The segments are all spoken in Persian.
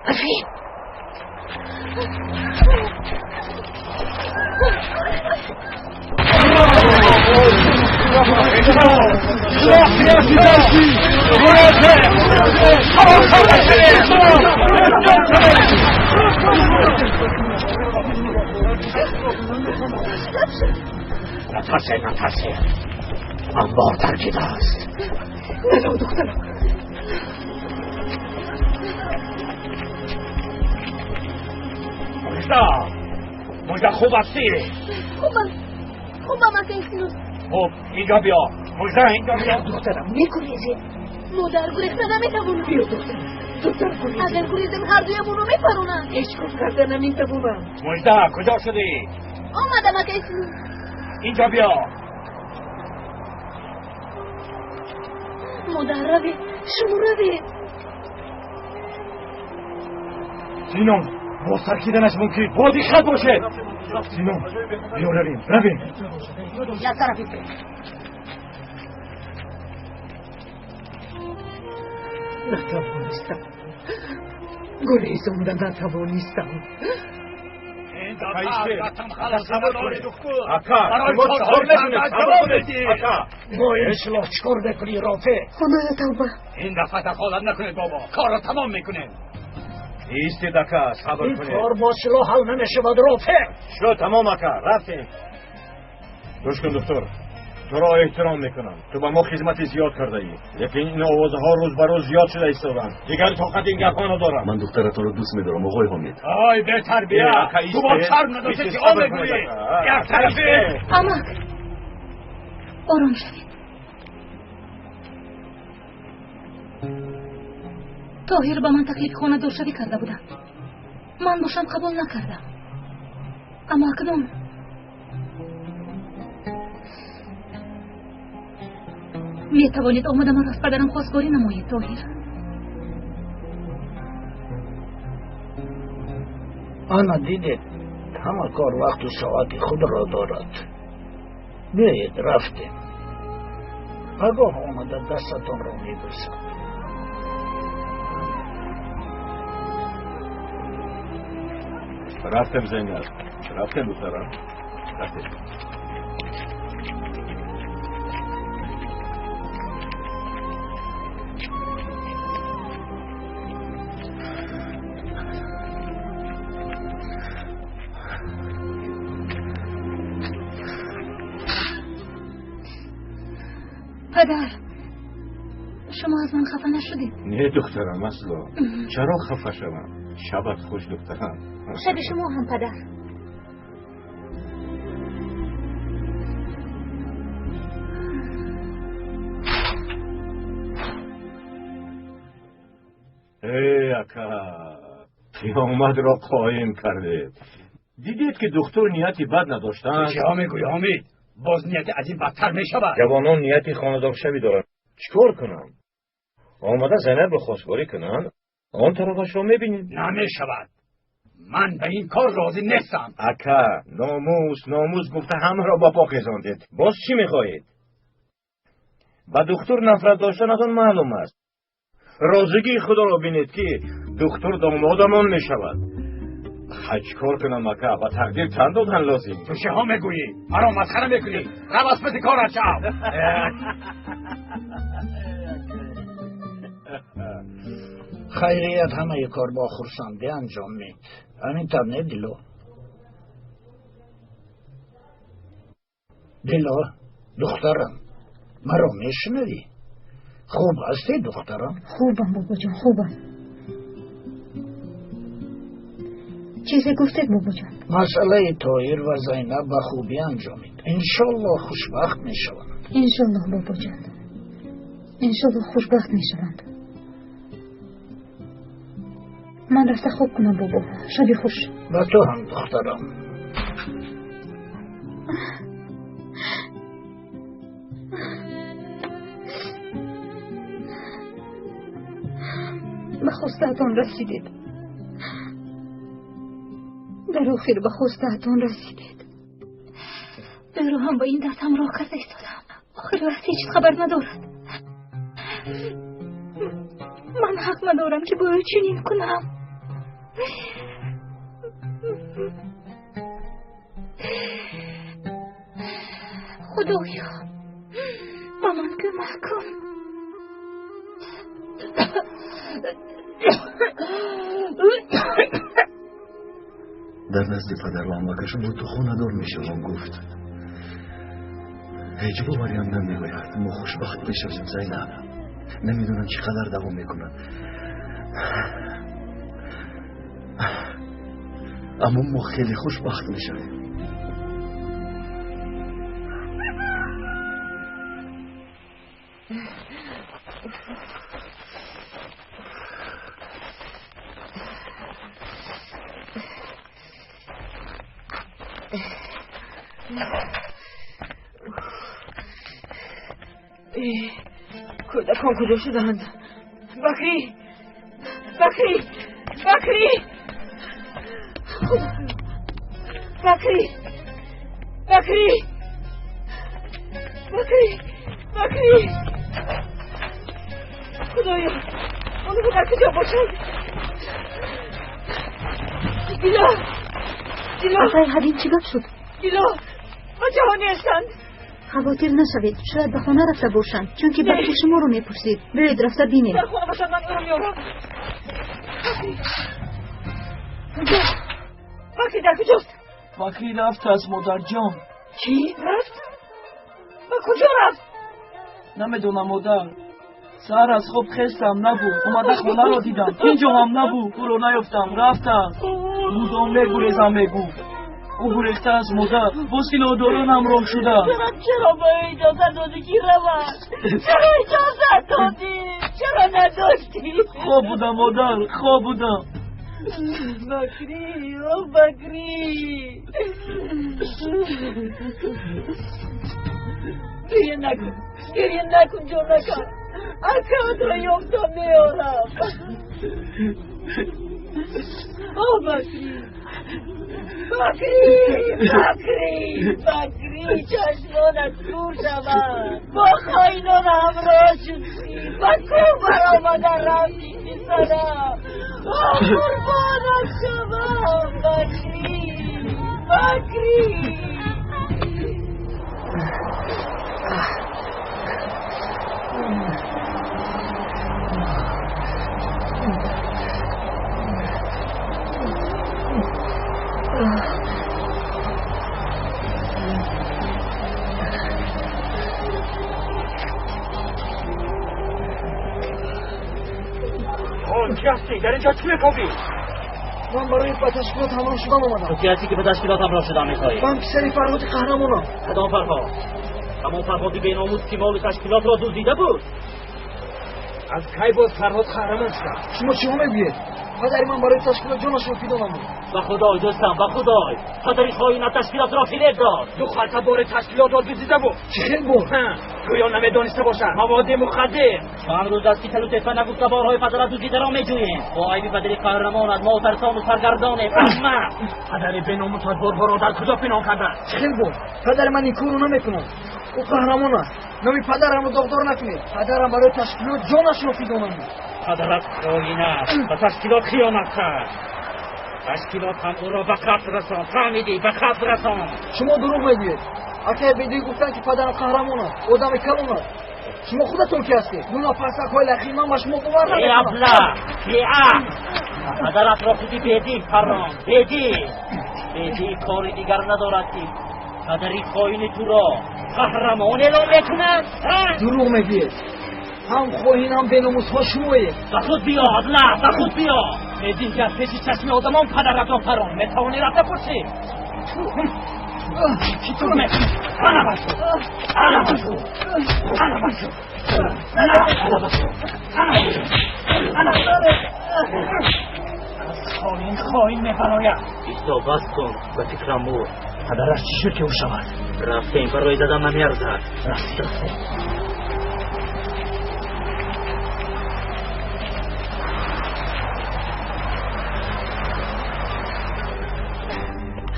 عظیم نترسه انبار ترکیده است. نجا دخترم. مجده خوب هستی؟ خوبم اکیسنو. خب اینجا بیا. مجده اینجا بیا. دخترم میگریزی؟ مادر گریختن نمیتوانم. بیا دخترم. دختر گریزی. اگر گریزم هر دویمونو میپرونم. هیچ کار کرده نمیتوانم. مجده کجا شدی؟ آمدم اکیسنو. اینجا بیا. مادر روی شما روی. سینون باز ترکیدنش ممکن بادی خط باشه. سینون بیا رویم. یک طرفی بریم. نتوانستم. گریزاندن نتوانستم. باید اصلاح چکار بکنی رافع؟ خدایا توبه. این دفعه دخالت نکنید بابا. کار را تمام میکنیم. ایستی دکا صبر این کنید. کار با سلاح حل نمیشود رافع. شو تمام اکا رفتیم. گوش کن دکتر، تو را احترام میکنم. تو با ما خدمت زیاد کرده ای، لیکن این آوازه ها روز بر روز زیاد شده ایستادن. دیگر طاقت این گپا ندارم. من دخترتون رو دوست میدارم آقای حمید. آی به تربیت. تو با شرم نداشته که آمد گویی. یک طرفه. امک آرام شوید. طاهر با من تکلیف خانه دورشوی کرده بودم. من باشم قبول نکردم. اما اکنون می توانید آمده من از پدرم خواستگاری نمایید طاهر. آنا دیدید همه کار وقت و ساعت خود را دارد. بیایید رفتیم. آگاه آمده دستتان را میبوسم. رفتم زینب. رفتم دخترم. رفتم. پدر شما از من خفه نشدید؟ نه دخترم اصلا. چرا خفه شدم؟ شبت خوش دخترم. شب شما هم پدر. ای اکا قیامت را قایم کرده. دیدید که دکتر نیتی بد نداشتن؟ چه میگوی حمید؟ باز نیت از این بدتر میشود. جوانان نیتی خانه‌دار شوی دارن. چیکار کنم؟ آمده زینب رو خواستگاری کنن؟ آن طرفش رو میبینیم. نمیشود. من به این کار راضی نیستم. اکا ناموس گفته همه را با پا خیزاندید. باز چی میخواهید؟ با دکتر نفرت داشتن از آن معلوم است. رازگی خدا را بینید که دکتر دامادمان میشود. چیکار کنم اکا؟ با تقدیر چند دادن لازم. تو چه ها میگویی؟ مرا مسخره میکنی؟ رو از پس کارت شو. خیریت همه کار با خورسندی انجام مید. همینطور نه دلو؟ دلو دخترم مرا میشنوی؟ خوب هستی دخترم؟ خوبم بابا جان خوبم. چیزی گفتید بابا جان؟ مسئله طاهر و زینب به خوبی انجامید. انشالله خوشبخت میشوند. انشالله بابا جان. انشالله خوشبخت میشوند. من رفته خوب کنم بابا. شبی خوش. و تو هم دخترم. به خواسته‌تان رسیدید. در آخر به خواسته‌تان رسیدید. برو هم با این دستم راه کرده ایستادم. آخر وقتی هیچ خبر ندارد. من حق ندارم که باید چنین کنم. خدایا با من کمک کن. در نزد پدرم آمکشون رو تو خونه دار میشوم گفت هیچ باوریم نمیگوید ما خوشبخت بشویم زینب. نمیدونم چقدر دوام میکنن اما ما خیلی خوشبخت میشویم. کودکان کجا شدند؟ بکری بکری بکری بکری بکری بکری بکری خدایا اونو در کجا باشد؟ دیلا آقای حدیم چی گفت شد؟ دیلا بچه ها نیستند. خواطر نشوید، شاید به خانه رفته باشند چون که بچه شما رو میپرسید. برید رفته بینید. در خانه باشند من برو میارم. بکری در کجاست؟ بکری رفت از مادر جان. چی؟ رفت؟ و کجا رفت؟ نمیدونم مادر. سهر از خواب خستم نبود. اومده خونه را دیدم. اینجا هم نبود. او رو نیفتم. رفتم. روزان میگوریزم میگو. او گریخته از مادر. بسیل و دارون هم راه شده. چرا با اجازه دادی که روند؟ چرا اجازه دادی؟ چرا نداشتی؟ خواب بودم مادر. خواب بودم. بکری او بکری گریه نکن جانکا. اکاد را یافتا میارم. او بکری بکری چشمانت کور شود. با خاینان همراه شدی. بکر برآمده رفتی میزنم. قربانت شوم بکری. چی هستی؟ در اینجا چی میکنی؟ من برای به تشکیلات همراه شدن آمدم. تو کی هستی که به تشکیلات همراه شدن میخوایی؟ من پسر فرهاد قهرمانم. کدام فرهاد؟ همون فرهادی بیناموس که مال تشکیلات را دزدیده بود. از کی بود فرهاد قهرمان شد؟ شما چی میگویید؟ پدر من برای تشکیلات جانش رو فدا نمود. به خدای دوستم به خدای پدری خواهی تشکیلات را فریب داد. دو خالصه بار تشکیلات را دزدیده بود. چه خیلی بود؟ گویا نمیدانسته باشد مواد مخدر. ما امروز از که تلو تفه نگفته بارهای پدر دزدیده را میجوییم. با عیبی پدری قهرمان از ما ترسان و سرگردان احمق. پدر بیناموس از بارها را در کجا پنهان کرده؟ چه خیلی بود؟ پدر من این کارو نمیکنه. او قهرمان است. نمی پدرم رو داغدار نکنید. پدرم برای تشکیلات جانش رو فدا نمود. پدرت خائن است و تشکیلات خیانت کرد. تشکیلات هم او را به قتل رساند. فهمیدی؟ به قتل رساند. شما دروغ میگویید. اگر بدی گفتن که پدرم قهرمان است، آدم کلان است. شما خودتون کی هستید؟ اونا پسک های لخی من به شما باور نمیکنم. پدرت را خودی بدی پرام. بدی کاری دیگر ندارد که پدری خائن تو را قهرمان اعلام میکند. دروغ میگویید. هم خواهین هم بیناموس ها شمایید. به خود بیا عدله، به خود بیا. بدین که از پیش چشم آدمان پدرت را پرام میتوانی رفته پرسی. چطور میکنی؟ انا باشو خواهین میبراید. ایستا بس کن به فکرم بود. پدرش چی شد که او شود؟ رفتیم برای دادم نمیارزد. رفتیم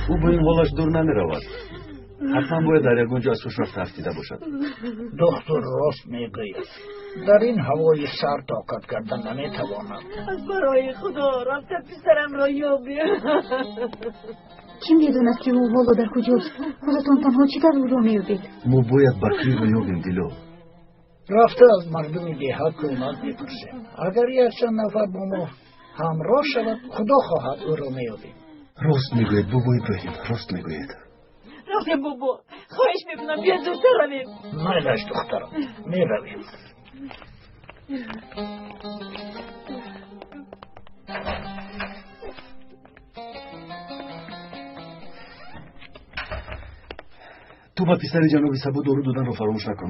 او با این حالش دور نمیرود. حتما باید در یگان جاسوس را تفتیده باشد. دکتر راست میگوید. در این هوای سر طاقت کردن نمیتوانم. از برای خدا رفته پسرم را یابی. کی میدوند که او حالا در کجاست؟ خودتان تنها چی در او را میابید؟ ما باید بکری رو یابیم دیلو. رفته از مردم دیهات کمک میپرسیم. اگر یک چند نفر با ما همراه شود خدا خواهد او را میابیم. راست میگوید بابا ابراهیم، راست میگوید. رفتیم بابا، خواهش میکنم بیا زودتر رویم. میلش دخترم، میرویم. تو با پسر جناب سبا دارو دادن رو فراموش نکن.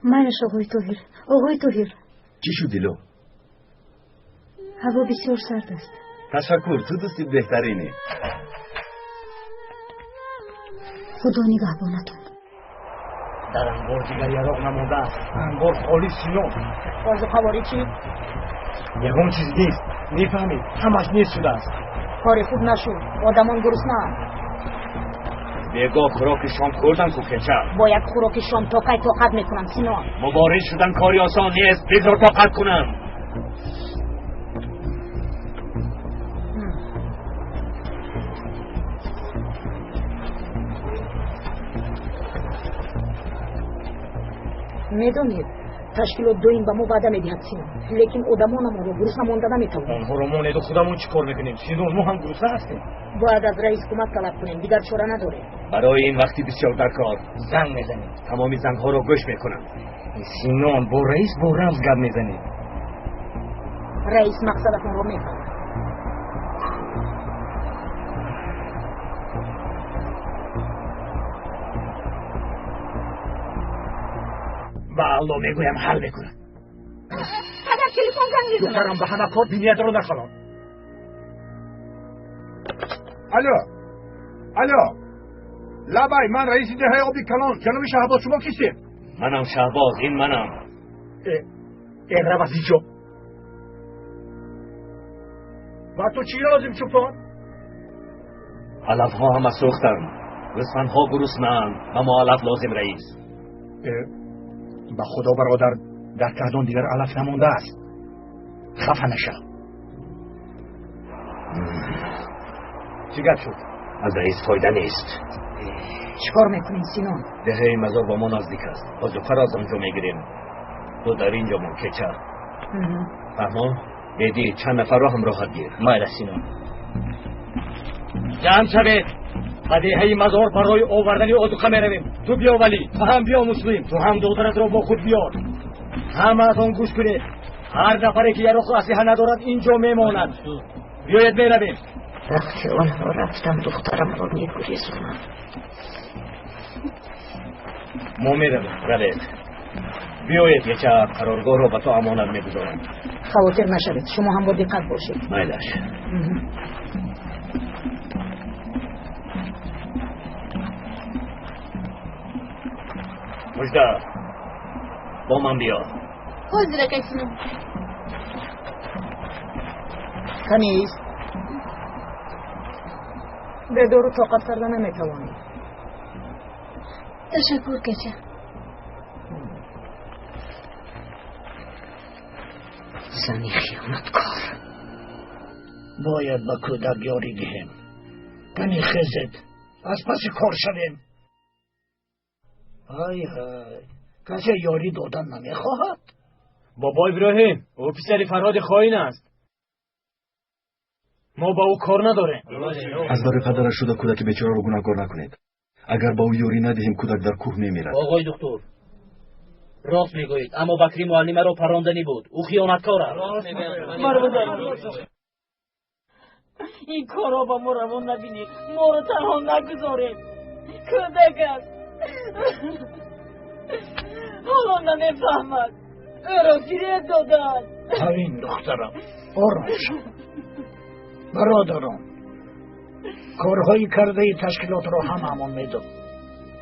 میلش آقای طاهر. آقای طاهر چی شد دیلو؟ هوا بسیار سرد است. تشکر، تو دوستی بهترینی. خدا نگهبانتون. در انبار دیگر یراق نمانده است. انبار خالی سینو. بازو خواری چی؟ یکم چیز نیست. میفهمید همش نیست شده است. کاری خوب نشد. آدمان گرسنه‌اند. بگاه خوراک شام خوردن کو کچر. باید خوراک شام تا کی طاقت میکنم سینان. مبارز شدن کاری آسان نیست. بذار طاقت کنم. میدونید تشکیلات دو این به ما وعده میدهد سینان، لیکن آدمانم رو گرسنه مانده نمیتوانند. آنها رو مانید و خودمون چی کار میکنیم؟ سینون ما هم گرسنه هستیم. باید از رئیس کمک طلب کنیم، دیگر چاره نداریم. برای این وقتی بسیار در کار زنگ میزنیم. تمامی زنگها رو گوش میکنم. سینون با رئیس با رمز گپ میزنید. رئیس مقصدتون رو میفهمد. با الله میگویم حل میکنم. اگر تلفن زنگ میزنم. دخترم به همه کار بینیت رو نخوام. الو لبای من رئیس دهه آبی کلان جناب شهباز، شما کیستید؟ منم شهباز، این منم. این رو از اینجا. و تو چی لازم چوپان؟ علف ها همه سوختن. رسفن ها گرسنه‌اند و ما علف لازم رئیس. به خدا برادر در کردان دیگر علف نمانده است. خفه نشو. چی گپ شد؟ از رئیس فایده نیست. چیکار میکنین سینان؟ دهه مزار با ما نزدیک است. با جفر از آنجا میگیریم. تو در اینجا من کچه. فهمان؟ بیدی چند نفر رو همراهت گیر. مایل سینان. جمع شوید. به دهه مزار برای آوردن آدوخه میرویم. تو بیا ولی، تو هم بیا مسلم. تو هم دخترت رو با خود بیار. همه از آن گوش کنید. هر نفری که یه رخ اسلحه ندارد اینجا میماند. بیاید میرویم. وقتی آنها رفتم دخترم رو میگریزونم. ما میرویم. روید. بیایید یه چه قرارگاه رو به تو امانت میگذارم. خواطر نشوید، شما هم با دقت باشید. مایلش. مجده با من بیا. حاضر قسمم. کنیز به دورو طاقت کردن نمیتوانی. تشکر کچه. زنی خیانتکار. باید به کودک یاری دهیم. کنی خزد از پس کار شویم. های کسی یاری دادن نمیخواهد. بابا ابراهیم او پسر فرهاد خائن است. ما با او کار نداریم. از برای پدرش شده کودک بیچاره رو گناهکار نکنید. اگر با او یاری ندهیم کودک در کوه میمیرد. آقای دکتر راست میگویید، اما بکری معلمه را پراندنی بود. او خیانتکار است. این کارا با ما روان نبینید. ما رو تنها نگذارید. کودک است. حالا نمیفهمد. او را فریب دادن. همین دخترم آرام شو. برادران کارهایی کرده ای تشکیلات را هم همان میدم.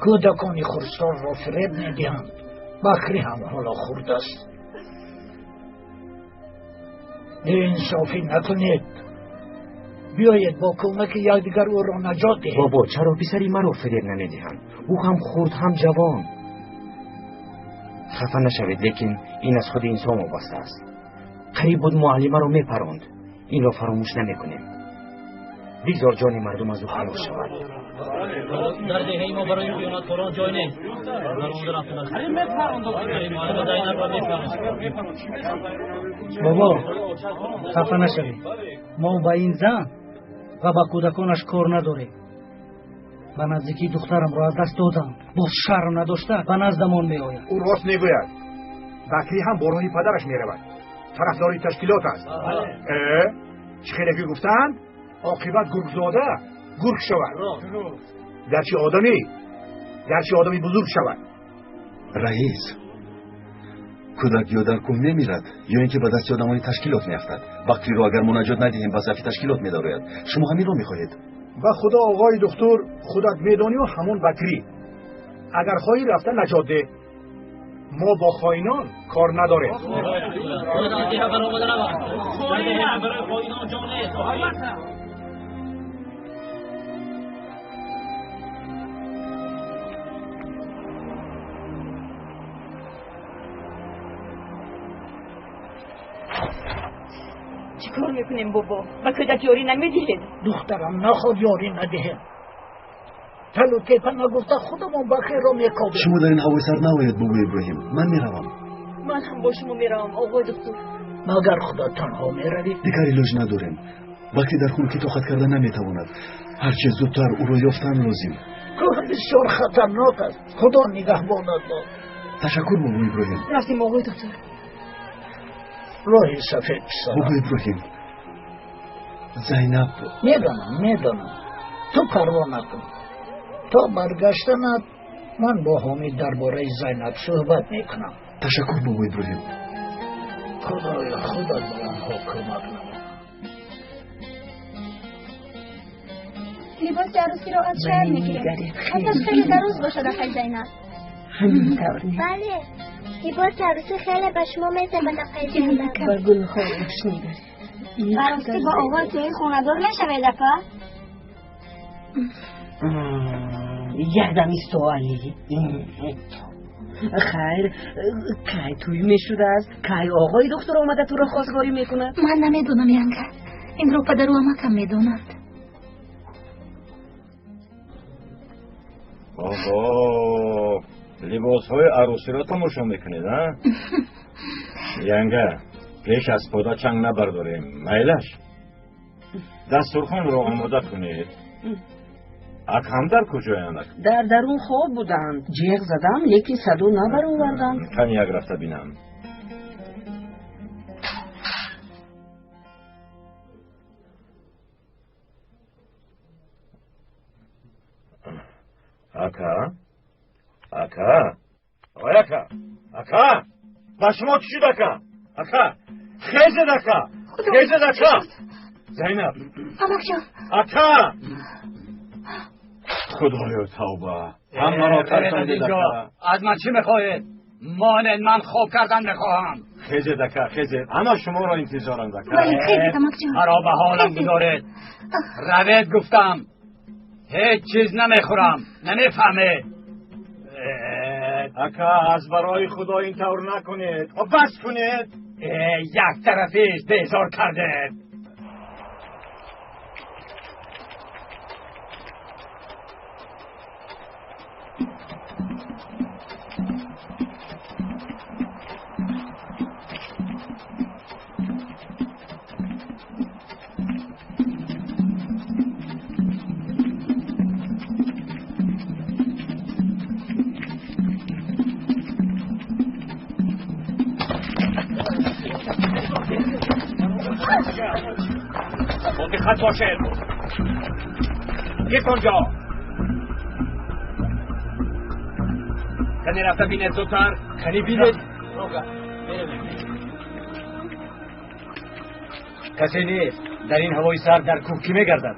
کودکانی خرسار را فریب میدهند. بکری هم حالا خورد است. انصافی نکنید. بیایید با کمک یکدیگر او را نجات دهید. بابا چرا پسری مرا فریب نمیدهند؟ او هم خرد هم جوان. خفه نشوید، لیکن این از خود انسان وابسته است. قریب بود معلمه رو میپروند. این را فراموش نمیکنیم. بگذار جان مردم از او خلاص شود. در دهه ما برای خیانت کاران جای نیست. بابا خفه نشوید. ما با این زن و با کودکانش کار نداریم. به نزدیکی دخترم را از دست دادم. باز شرم نداشته به نزدمان می آید. او راست میگوید. بکری هم با راهی پدرش میرود. طرفدار تشکیلات است. چه خیلی که گفتند عاقبت گرگزاده گرگ شود. گرچه آدمی بزرگ شود. رئیس، کودک یا در کوه میمیرد یا اینکه به دست آدمای تشکیلات میافتد. بکری رو اگر مناجات ندهیم به ضعف تشکیلات میدارد. شما همین رو میخواهید؟ و خدا آقای دکتر خودت میدانی و همون بکری اگر خواهی رفته نجات ده. ما با خائنان کار نداریم. چیکار میکنیم بابا؟ با کودک یاری نمیدهید؟ دخترم نخواد یاری ندهیم. تلو تیپا نگفته خودمون بخیر رو میکابیم. شما در این هوای سرد نباید بگو ابراهیم. من میروم. من هم با شما میروم آقای دکتر. مگر خدا تنها میروی؟ دیگر علاج نداریم. وقتی در خونه که طاقت کردن نمیتواند. هرچه زودتر او را یافتن لازم. کار بسیار خطرناک است. خدا نگهبانت باد. تشکر بگو ابراهیم. رفتیم آقای دکتر. راهی سفید سلام. بگو ابراهیم. زینب. میدانم. تو پروا نکن. تا برگشتنت من با حمید درباره زینب صحبت میکنم. تشکر بگو ابراهیم. خدایا خدا به آنها کمک نمود. لباس عروسی رو از شهر میگیریم. ازش خیلی دروز باشه داخل زینب. بله لباس عروسی خیلی به شما میزه به دفعه زینب. با گل خواهش میگرد. عروسی با آقای توی خوندار نشوه دفعه؟ یادمی سوالی. خیر کی توی میشده است؟ کی آقای دکتر آمده تو رو خواستگاری میکنه؟ من نمیدونم ینگه. این رو پدر و امکم میدونند. آقا لباس های عروسی را تماشا میکنید ها؟ ینگه پیش از پدا چنگ نبرداریم. میلش دسترخوان را آماده کنید. اکهم در کجایند؟ در درون خواب بودند. جیغ زدم لیکن صدو نبرآوردند. کنی یک رفته بینم. اکا آی اکا با شما چی شد اکا خیزد اکا زینب امک جان اکا خدایا توبه همه را ترساندید اکا. از من چی میخواهید؟ مانند من خوب کردن میخواهم. خیزد اکا خیزد اما شما را انتظارند اکا. خیزد امک جان. مرا به حالم گذارید. روید گفتم. هیچ چیز نمیخورم. نمیفهمید. اکا از برای خدا این طور نکنید. بس کنید. یک طرفیش بیزار کردید. دقت باشید. یک اونجا. کنی رفته بینید زودتر. کنی بینید. کسی نیست. در این هوای سرد در کوه کی میگردد؟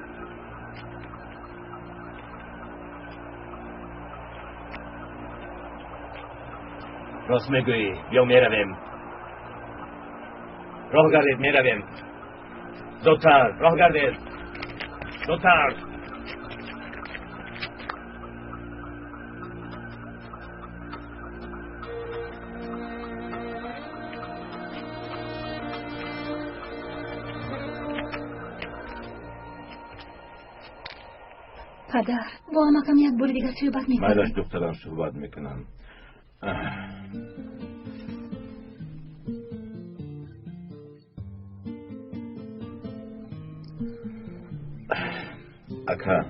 راست میگویی. بیا میرویم. راه گردید میرویم. زودتر راه گردید. زودتر. پدر با هم یک بار دیگه صحبت میکنم. مالش دخترم صحبت میکنم. اکا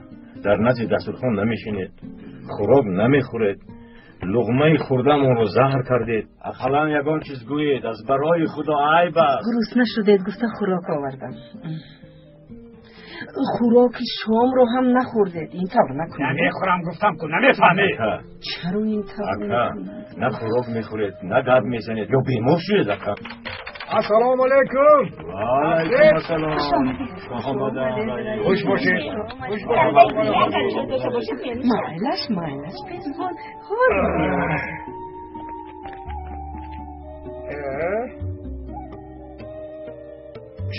در نزد دسترخوان نمیشینید، خوراک نمیخورید، لقمه خوردم اون رو زهر کردید. اقلا یگان چیز گویید، از برای خدا عیب است. گرسنه شدید گفتن خوراک آوردم. خوراک شام رو هم نخوردید. این طور نکنید. نمیخورم گفتم که نمیفهمید. چرا این طور نکنید؟ نه خوراک میخورید، نه گرد میزنید، یا بیمار شدید اکا. السلام علیکم. و علیکم السلام. خوش باشید. خوش باشید. مایلش پنهان.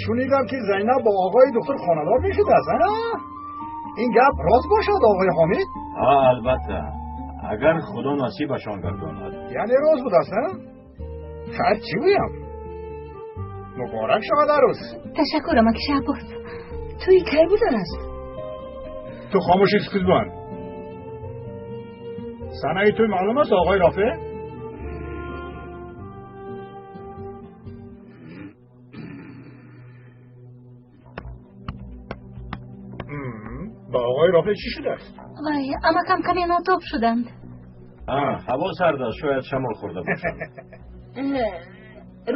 شنیدم که زینب با آقای دکتر خانه‌دار میشد اصلا. این گپ راست باشد آقای حامد؟ البته اگر خدا نصیبشان گرداند. یعنی راست بود اصلا؟ خیر چی بویم؟ مبارک شود عروس. تشکرم اکش عباس. توی کی بودن است؟ تو خاموشی سکزبان. سنه توی معلوم است آقای رافع؟ با آقای رافع چی شده است؟ وای اما کم کمی ناتوب شدند. هوا سرد است، شاید شمال خورده باشند.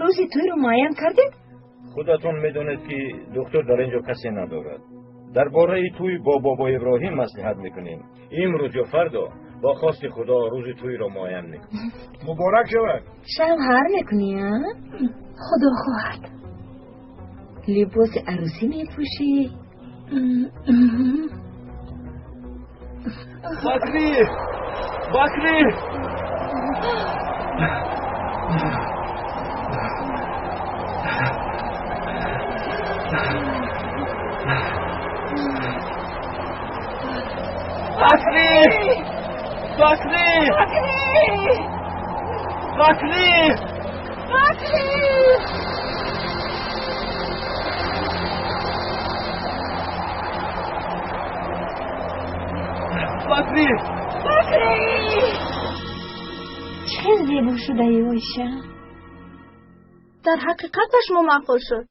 روزی توی رو معاین کردید؟ خودتون میدونید که دکتر در اینجا کسی ندارد. درباره توی با بابا ابراهیم مصلحت میکنیم. امروز یا فردا با خواست خدا روز توی را معاین میکنیم. مبارک شود. شب هر میکنی ها؟ خدا خواهد. لباس عروسی میپوشی؟ بکری بکری چه زیبا شده ای ویشه؟ در حقیقت به شما معقول شد.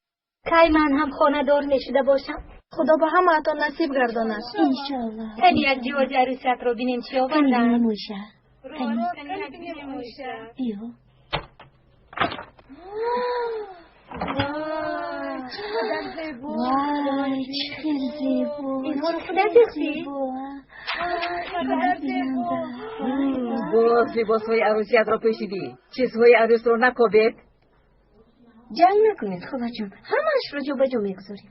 کی من هم خانه دار نشده باشم. خدا به هم عطا نصیب گرداند. انشالله. کنی یک جواز عروسیت رو بینیم چی آوردن. کنی نموشه. ایو. وای چه زیبا. اینها رو خودت بخشی؟ باز لباسهای عروسیت را پوشیدی. چیزهای عروس رو نکوبید. جنگ نکنید خوبه جون. همش رو جو به جو میگذاریم.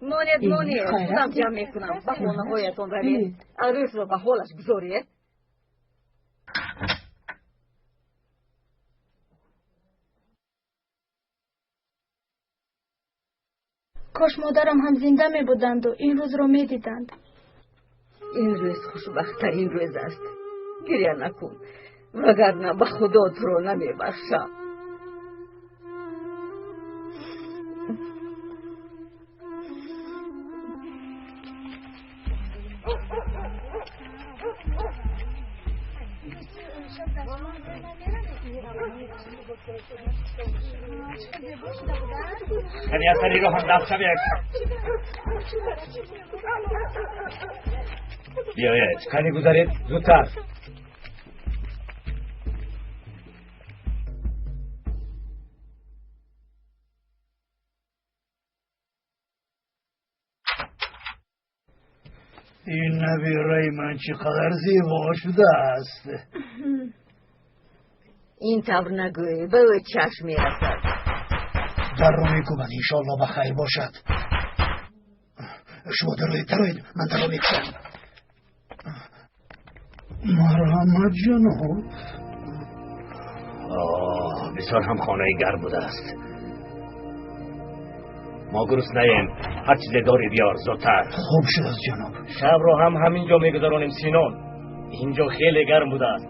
مانید خودم جمع میکنم. به خونه هایتون برید. عروس رو به حالش گذارید. کاش مادرم هم زنده می بودند و این روز رو می دیدند. این روز خوشبخت‌ترین روز است. گریه نکن وگرنه به خدا تو رو نمی بخشم. کنی اصلی رو هم دست شوید. بیایید کنی گذارید زودتر. این نبیره من چقدر زیبا شده است. این طور نگوی به او چشم میرسد. در رو میکوبن انشالله بخیر باشد. شما دروید من در رو میکشم. مرحمت جناب. بسیار هم خانه گرم بوده است. ما گرسنه‌ایم. هر چیز داری بیار زودتر. خوب شد از جناب. شب رو هم همینجا میگذرانیم سینان. اینجا خیلی گرم بوده است.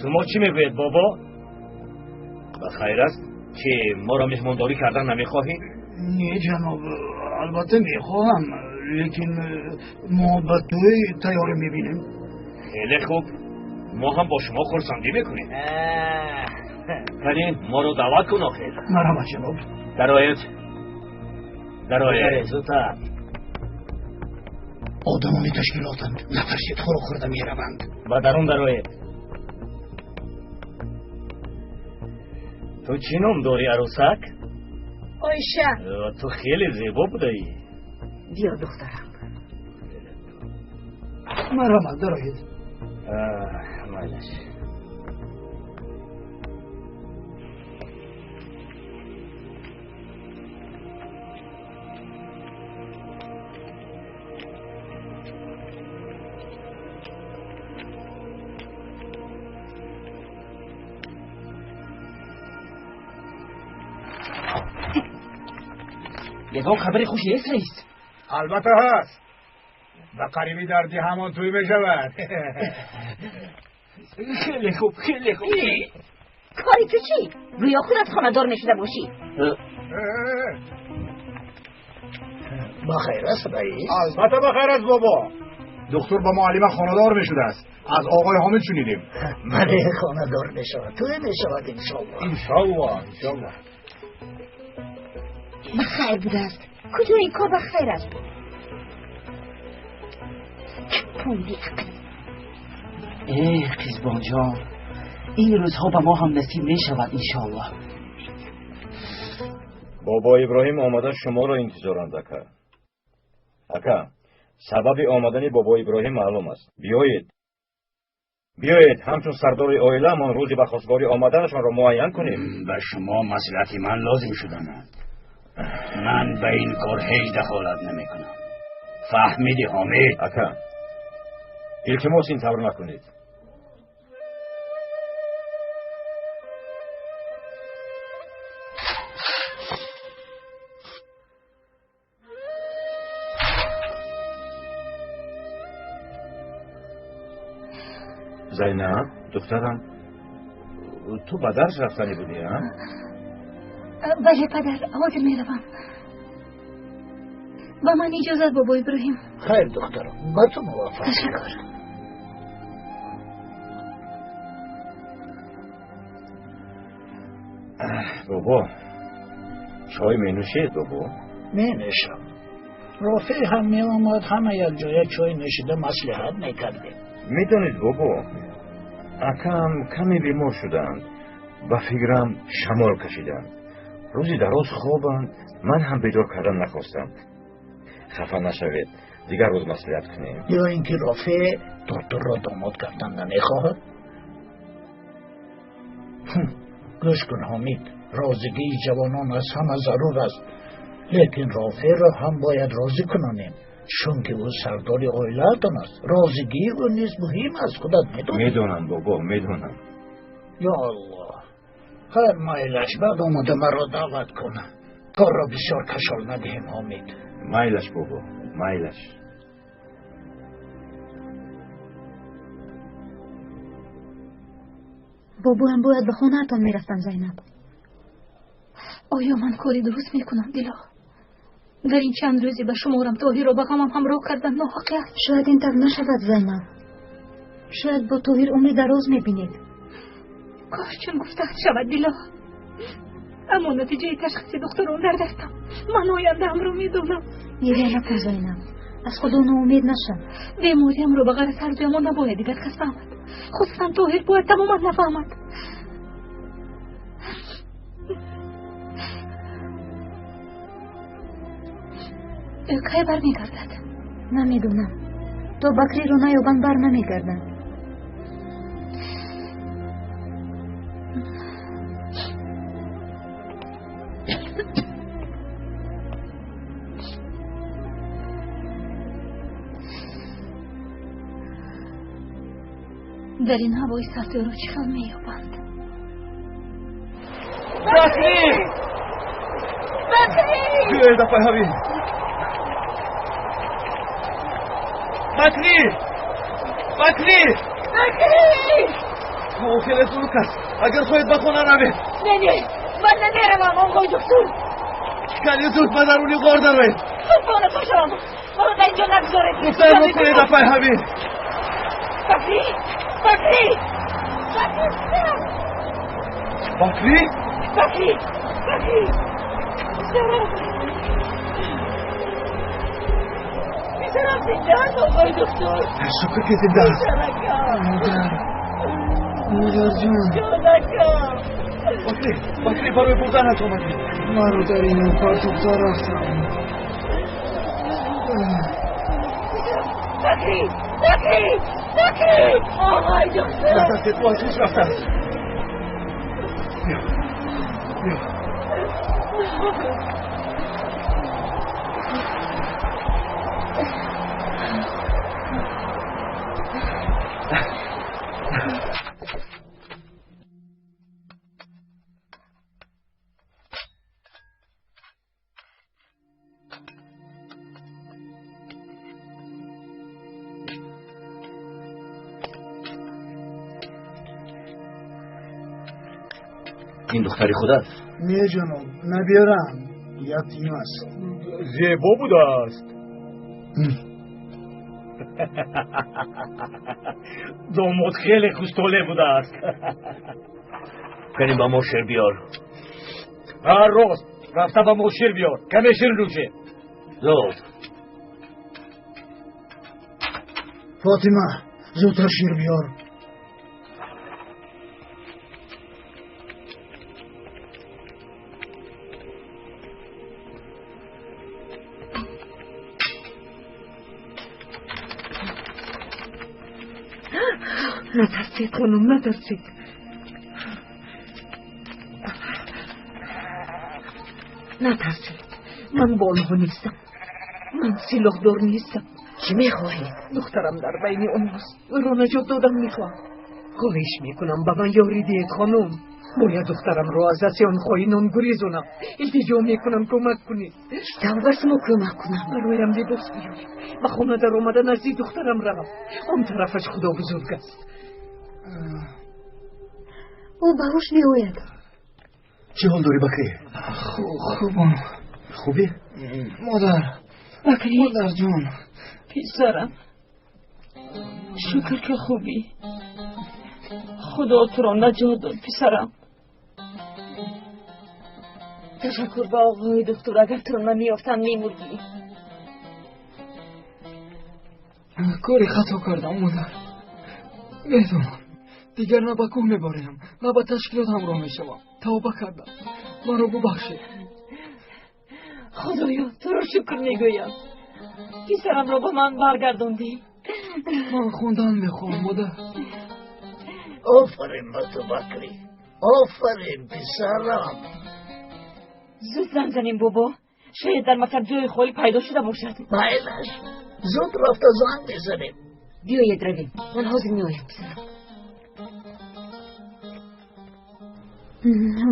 شما چی میگوید بابا؟ بخیر است که ما را مهمانداری کردن نمیخواهید؟ نه جناب البته میخواهم لیکن ما به توی تیاری میبینیم. خیلی خوب، ما هم با شما خرسندی میکنیم. ولی ما رو دعوت کن آخر. مرحبا جناب. درایت زودتر. آدمانی تشکیلاتند، نترسید خورو خورده میروند. و درون درایت. تو چی نام داری عروسک؟ آیشه. تو خیلی زیبا بودی. بیا دخترم. مرحبا درایت. مالش. یکم خبری خوشی است رئیس. البته هست. و قریبی دردی همان توی بشود. خیلی خوب. کاری تو چی؟ روی خودت خانه‌دار نشده باشی. بخیر است رئیس؟ البته بخیر است بابا. دکتر با معلم خانه‌دار میشده است. از آقای حامد شنیدیم. بله خانه‌دار میشود. توی میشود انشالله. بخیر بوده است. کجا این کار بخیر است؟ پوندی عقل. قیزبان جان، این روزها به ما هم نصیب می شود انشالله. بابا ابراهیم آمده شما را انتظارند اکا. سبب آمدن بابا ابراهیم معلوم است. بیایید همچون سردار عائله من روزی به خواستگاری آمدنشان را معین کنیم. به شما مصلحت من لازم شدن. من به این کار هیچ دخالت نمی کنم. فهمیدی حامد؟ اکا التماس این طور نکنید. زینب دخترم، تو به درس رفتنی بودی ها؟ بله پدر، حاضر میروم. با من اجازت بابا ابراهیم. خیر دخترم، با تو موافق. تشکر. بابا چای می نوشید بابا؟ می نوشم. رافع هم می آمد، همه یک جای چای نوشیده مصلحت میکردیم. میدانید بابا اکم کمی بیمار شدند، با فکرم شمال کشیدند. روزی دراز خوابند، من هم بیدار کردن نخواستم. خفه نشوید، دیگر روز مصلحت کنیم. یا اینکه رافع دکتر را داماد کردن نمیخواهد. گوش کن حامد، رازگی جوانان از همه ضرور است، لیکن رافع را هم باید راضی کنانیم، چون که او سردار عائلتان است. رازگی او نیز مهم است. خودت میدونی؟ میدونم بابا، میدونم. یا الله، هر مایلش بعد آمده مرا دعوت کنه. کار را بسیار کشال ندهیم حامد. مایلش بابا، مایلش. بابا هم باید به خانه اتان میرفتم زینب. آیا من کاری درست میکنم دیلا؟ در این چند روزی به شمارم طاهر را به غمم همراه کردن ناحق است. شاید این طور نشود زینب. شاید با طاهر عمری دراز میبینید. کاش چون گفته شود دیلا. اما نتیجه تشخیص دکتر را نردستم. من آینده هم رو میدونم. گریه نکن زینب، از خدا ناامید نشم. بیماریم رو به غرض هر دوی ما نباید دیگر کس فهمد. خصوصا طاهر باید تماما نفهمد. کی بر میگردد؟ نمیدونم. تا بکری رو نیابند بر نمیگردن. در این هوای سرد رو چیکار مییابند؟ بکری! بیایید دفعه حبیب. بکری! موکل سلوک است. اگر خواهید به خانه روید. نه من نمیروم آقای دکتر. کلی زود به درونی غار دروید. قربان تو شم ما رو در اینجا نگذاره دخترم رو کنید افای حبیب بکری بکری بکری بکری بکری بیشترم زنده هست آقای دکتر شکر که زنده هست مادر جون بکری برای بردنت آمدی من رو در این کار دکتر رفتم بکری آقای دکتر دستت بازیش رفتم بیا این دختری خودت؟ نه جناب نبیارم یتیم است زیبا بوده است داماد خیلی خوشتوله بوده است بریم با مشیر بیار هر روز رفته با مشیر بیار کمی شیر نوشه زود فاطمه زودتر شیر بیار نترسید خانم نترسید نترسید من بالغ نیستم من سلاح دار نیستم چی میخواهید؟ دخترم در بین اوناست او را نجات دادم میخوام خواهش میکنم به من یاری دید خانم باید دخترم را از دست آن خواهینان گریزونم التجا میکنم کمک کنید توبه ما کمک کنم برایم لباس بیاری به خانه در آمده نزدیک دخترم روم آن طرفش خدا بزرگ است او باهوش بیاید چه حال داری بکری؟ خوبم خوبی؟ مادر بکری مادر جون پسرم شکر که خوبی خدا تو را نجات داد پسرم تشکر به آقای دکتر اگر تو را نمیافتم میمردی کاری خطا کردم مادر میدونم دیگر نه به کوه میباریم نه به تشکیلات همراه میشوم توبه کردم من رو ببخشید خدایا تو را شکر میگویم پسرم را به من برگرداندی من خوندن میخوام مادر آفرین به تو بکری آفرین پسرم زود زنگ زنیم بابا شاید در مکتب جای خالی پیدا شده باشد بایدش زود رفت زنگ بزنیم بیایید رویم من حاضر میایم پسرم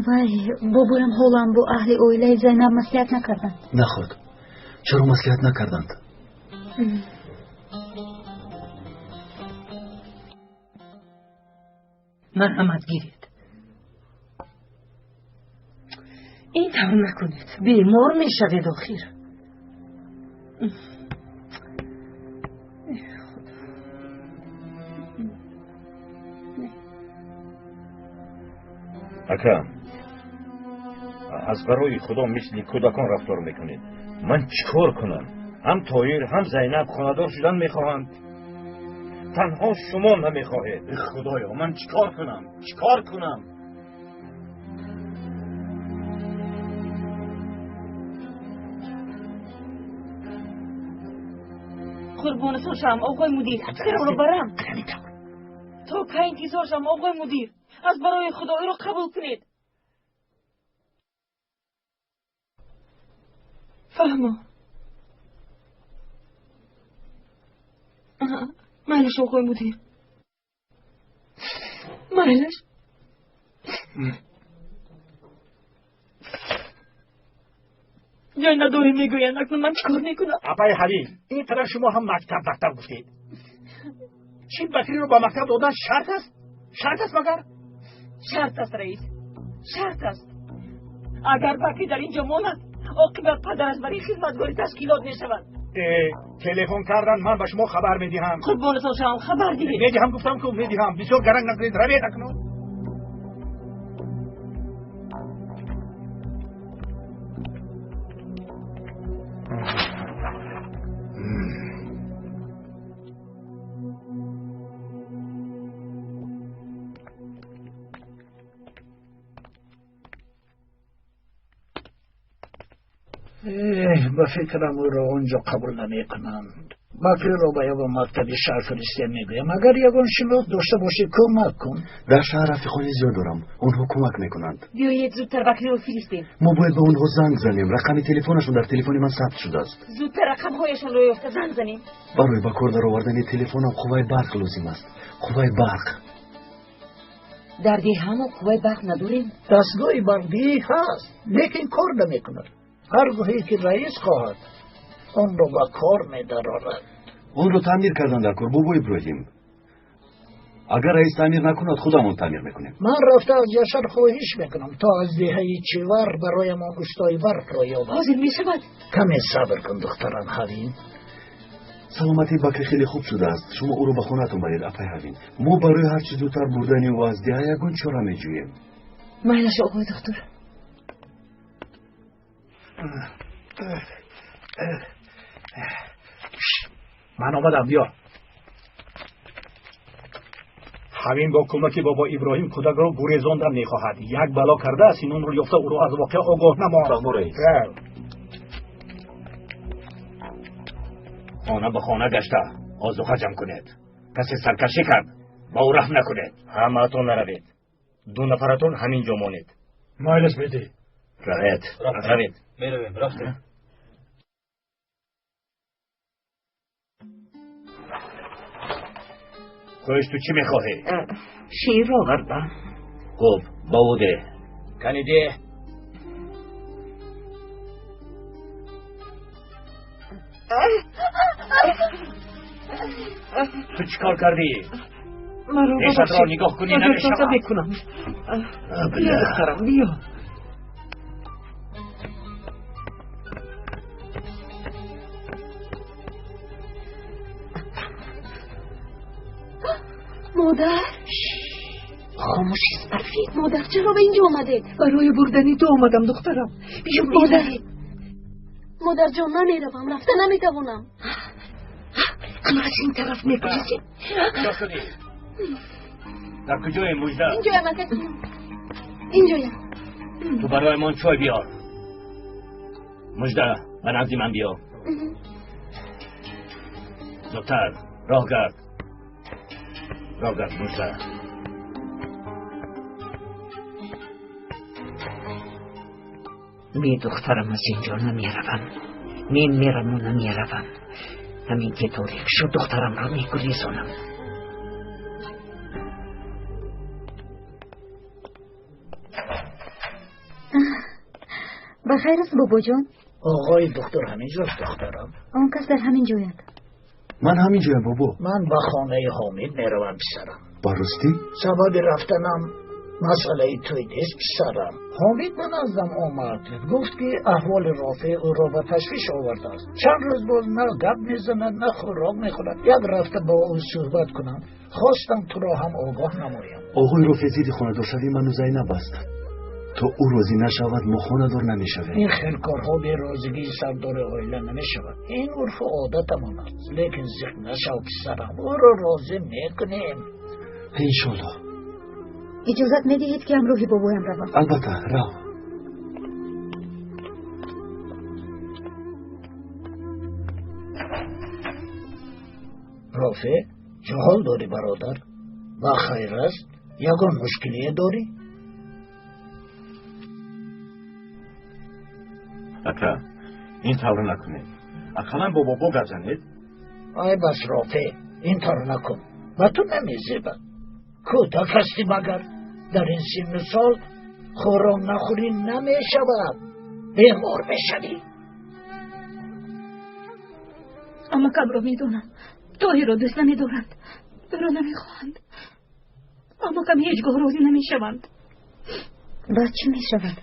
وای بابایم حالم با اهل اویله زینب مصلحت نکردند نه خود چرا مصلحت نکردند؟ مرحمت گیرید این طور نکنید بیمار میشوید آخر اکرم از برای خدا مثل کودکان رفتار میکنید من چیکار کنم؟ هم طاهر هم زینب خانه‌دار شدن میخواهند تنها شما نمیخواهید خدایا من چیکار کنم؟ قربونتون شم آقای مدیر برم رو برم تو که انتظار شم آقای مدیر از برای خدایی رو قبول کنید فهمم مالش آقای مدیر مالش جای نداری میگوین اکنون من چکار میکنم ابای حبیب این طرف شما هم مکتب گفتید چی بکری رو با مکتب دادن شرط است مگر شرط است رئیس شرط است اگر بکری در اینجا ماند عاقبت پدرش برای خدمتگاری تشکیلات میشود. تلفن کردن من به شما خبر میدهم. قربانتان شما خبر دهید. میدهم گفتم که میدهم. بسیار گرنگ نکنید. روید اکنون. به فکرم او را اونجا قبول نمی کنند. بکری را به یگان مکتب شهر فرسته میگویم اگر یگان شناخت داشته باشی کمک کن. در شهر رفیقانی زیاد دارم، اونها کمک میکنند. بیایید زودتر بکری رو فرستیم. ما باید به اونها زنگ زنیم. رقم تلفنشون در تلفن من ثبت شده است. زودتر رقمهایشون رو یافته زنگ زنیم. برای به کار در آوردن تلفنم قوه برق لازم است. قوه برق. در دیه هم قوه برق نداریم. دستگاه برقی هست لیکن کار نمیکند. هر گاهی که رئیس خواهد اون رو به کار می‌دارد. اون رو تعمیر کردن در کار بابا ابراهیم. اگر رئیس تعمیر نکند خودمون تعمیر میکنیم. من رفته از یشر خواهش میکنم تا از دهه چیور برای ما استای برق را یابد. حاضر میشود؟ کمی صبر کن دخترم حوین. سلامتی بکری خیلی خوب شده است. شما او رو به خونه‌تون برید اپای حوین. ما برای هر چیز زودتر بردن او از دهه یگان چاره میجوییم. مهلش آقای دکتر. من آمدم بیا. همین با کمک بابا ابراهیم کودک را گریزاندن میخواهد. یک بلا کرده است این رو یافته او را از واقع آگاه نماند. خانه به خانه گشته آذوقه جمع کنید. کسی سرکشی کرد با او رحم نکنید. همه‌تون نروید. دو نفرتون همینجا مانید. مایلس بیدی. روید. میرویم رفتیم. خودش تو چی میخواهی؟ شیر آوردم. خوب با او ده. کنیده تو چیکار کردی؟ مرا نیشت را نگاه کنی نمیشود. بکنم. بیا دخترم بیا. مادر خاموش برفید. مادر چرا به اینجا آمده؟ برای بردنی تو آمدم دخترم. بیا مادر جان نمیروم رفته نمیتوانم. اما از این طرف میپریزیم. چرا شدی؟ در کجای مجده؟ اینجایم اکسی. اینجایم. تو برای من چای بیار. مجده به نزدی من بیا. زودتر راه گرد مجده. می دخترم از اینجا نمیروم. میرم و نمیروم. همین که طوری شد دخترم را میگریزانم. بخیر است بابا جان. آقای دکتر همینجاست دخترم. آن کس در همین جوید. من همین جایم بابا. من به خانه حامد میروم پسرم. با راستی؟ سبب رفتنم مسئله توی نیست پسرم. حامد من ازم آمد گفت که احوال رافع او را به تشویش آورده است. چند روز باز نه گپ میزند نه خوراک میخورد. یک رفته با او صحبت کنم خواستم تو را هم آگاه نمایم. آقای رافع زیدی خانه دار شوی من و زینب است. تو او راضی نشود ما خانه دار نمیشویم. این خیرکارها به رازگی سردار عائله نمیشود. این عرف و عادتمان است. لیکن ذکر نشو پسرم او را راضی میکنیم انشالله. اجازت میدهید که همراهی بابایم روم؟ البته رو. رافع جهال داری برادر؟ با خیر است؟ یگان مشکلی داری؟ اکا این طور نکنید. اقلا بابا بگذنید. آی بس رافع این طور نکن و تو نمیزیبد. کودک هستی مگر در این سن و سال خوراک نخوری نمیشود بیمار بشوی. اما کم را میدونم طاهر را دوست نمیدارند برا نمیخواهند اما کم هیچگاه راضی نمیشوند. بعد چی میشود؟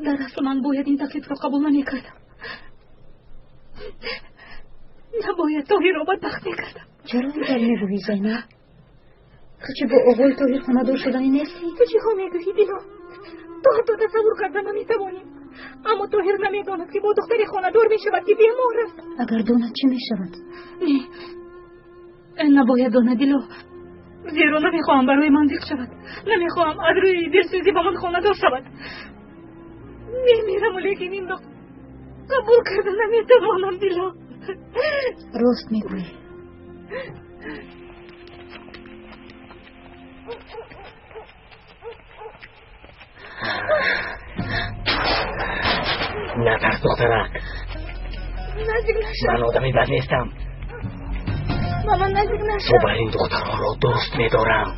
در اصل من باید این تکلیف را قبول نمی‌کردم. نباید طاهر را بدبخت می‌کردم. چرا اینطور میگویی زینب؟ تو چه با آقای طاهر خانه‌دار شدنی نیستی؟ تو چی ها میگویی دیلا؟ تو حتی تصور کردن نمی‌توانی. اما طاهر نمی‌داند که با دختری خانه‌دار می‌شود که بیمار است. اگر داند چه می‌شود؟ نه، نباید داند دیلا. زیرا نمیخواهم برای من ضیق شود. نمیخواهم از روی دلسوزی با من خانه‌دار شود. میمیرم ولیکن این را قبول کردن نمیتوانم دیلا. راست میگویی. نترس دخترک. نزدیک نشو. من آدمی بد نیستم. با من نزدیک نشو. تو بر این دخترها را دوست می‌دارم.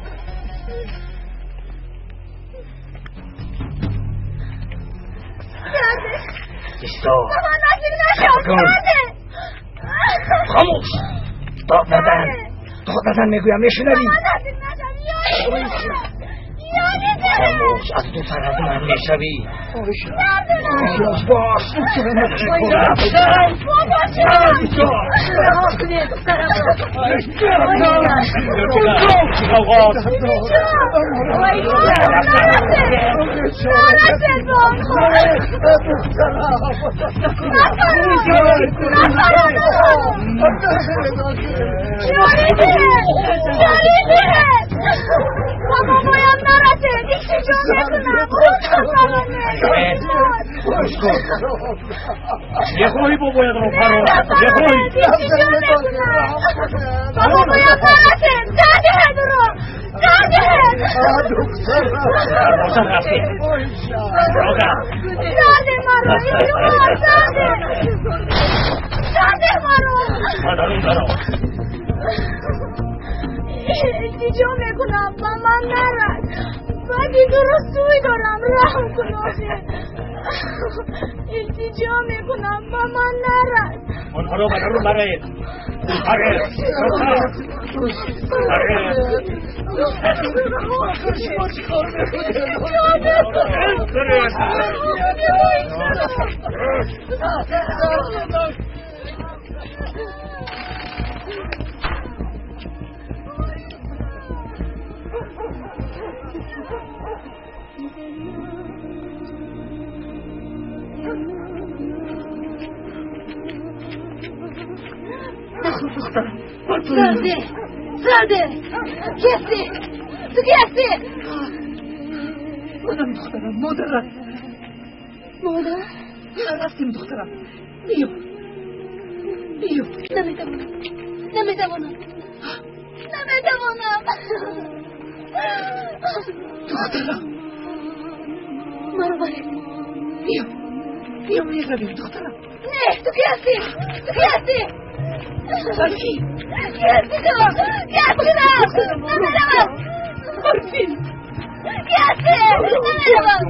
ایستا. با من نزدیک نشو. خاموش. داد نزن میگویم میشنوی. با من نزدیک نشو. خاموش. از تو سر از من میشوی. باش باش. بابا باید نرسه دیگه جا میکنم. یه خوری باباید رو فرار. یه خوری بابا باید نرسه داده درو داده باشن رفته داده مرو داده مرو مادرون دارم التجا میکنم با من نرد. باقی درست سوی دارم رحم کنم. التجا میکنم با من نرد. آنها رو مادرون برید. زاده کی هستی؟ تو کی هستی؟ منم دخترم. مادر رفتیم دخترم. بیا نمیتوانم دخترم. مرو بریم. بیا میرویم دخترم. نه، تو کی هستی؟ سلفی کی هستی تو؟ نمیروم. برفین کی هستی؟ نمیروم.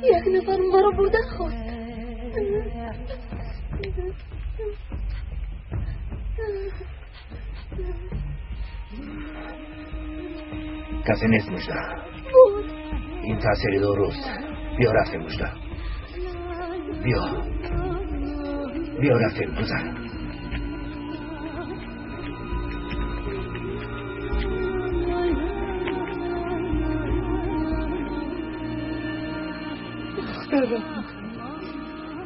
یک نفر مرا بردن خواست. کسی نیست مجده. این تأثیری درست. بیا رفتیم مجده. بیا رفتیم گذر. دخترم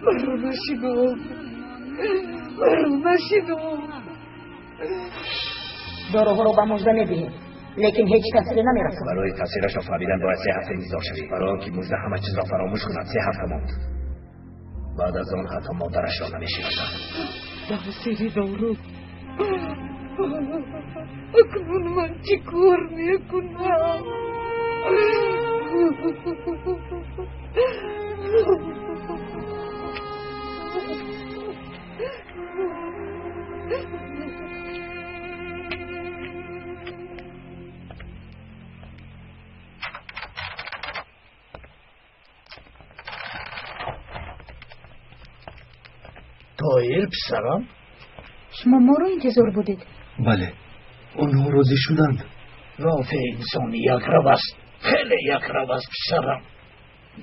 مرو نشینو. داروها رو به مجده میدهیم لیکن هیچ تأثیری نمیرسه. برای تأثیرش را فهمیدن باید 3 هفته انتظار شوید. برای آنکه مجده همه چیز را فراموش کند 3 هفته ماند. بعد از آن حتی مادرش را نمیشناسد. تأثیری دارو. اکنون من چی کار میکنم؟ طاهر پسرم، شما ما رو انتظار بودید؟ بله، آنها راضی شدند. رافع انسان یک رو است، خیلی یک رو است پسرم،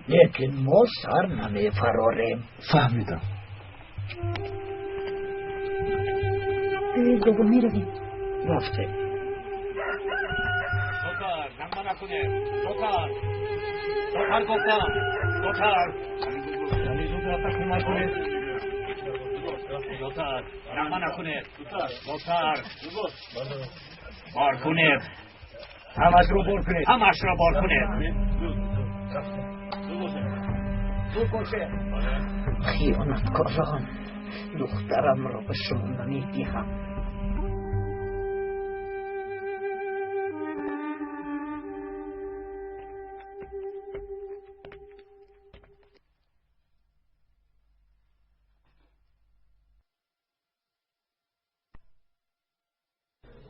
لیکن ما سر نمی فراریم. فهمیدم. بگو میرویم. رفته. دوتر نما نکنه. دوتر گفتم. دوتر یعنی زود رفت کمک کنه. دوتر نما نکنه. دوتر بار کنه. همش رو بار کنه. زود باشه. خیانتکاران، دخترم را به شما نمیدهم.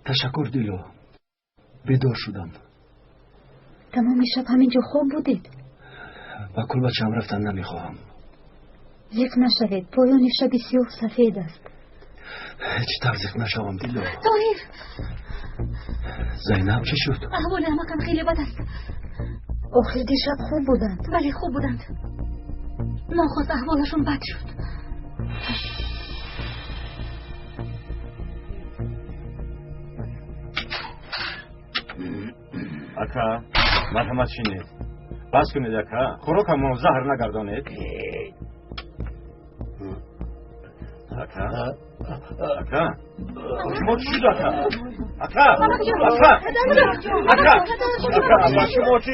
تشکر دیلو. بیدار شدم. تمام شب همینجا خواب بودید؟ با کل بچه‌ام رفتن نمیخواهم. ضعف نشوید، پایان شب سیاه سفید است. هیچ ترزیق نشوم دیلو. طاهر، زینب چه شد؟ احوال عمکم خیلی بد است. آخر دیشب خوب بودند. بله خوب بودند، ناخواست احوالشون بد شد. اکا مرحمت شینید. بس کنید اکا، خوراکمو زهر نگردانید. اکا شما چی شد اکا؟ اکا شما چی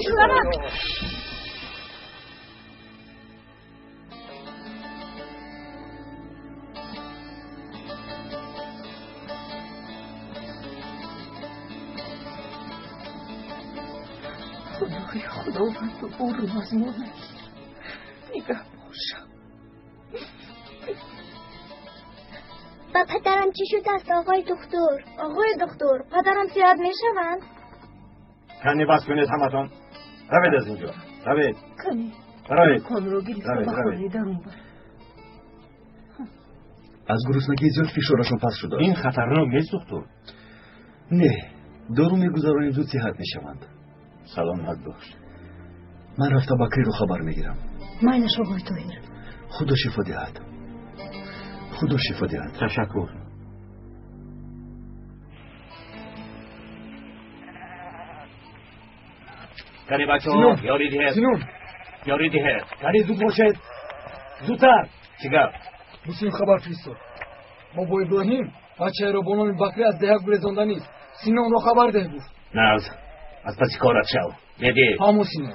شد؟ خداوند او رو از ما نگیر. نگه باشم. با پدرم چی شده است آقای دکتر؟ آقای دکتر، پدرم زیاد می شوند؟ کنی بس کنید همتون. روید از اینجا. روید. کنی. روید. کن رو گریسته بخوری درون بر. از گرسنگی زیاد فشارشون پس شده. این خطرناک نیست دکتر؟ نه، دارو میگذارونیم زود صحت میشوند. سلامت باش. من رفته بکری رو خبر میگیرم. مایلش آقای طاهر. خدا شفا دهد. خدا شفا دهد. تشکر. کنی بچه ها یاری دیه. سینون یاری دیه. کنی زود باشید. زودتر. چیگه؟ مسلم خبر فرستاد. ما با ابراهیم بچه رو بانان بکری از دهک گریزانده نیست. سینون رو خبر ده گفت. نه از پس کارت شو. دیدی؟ همون سینون.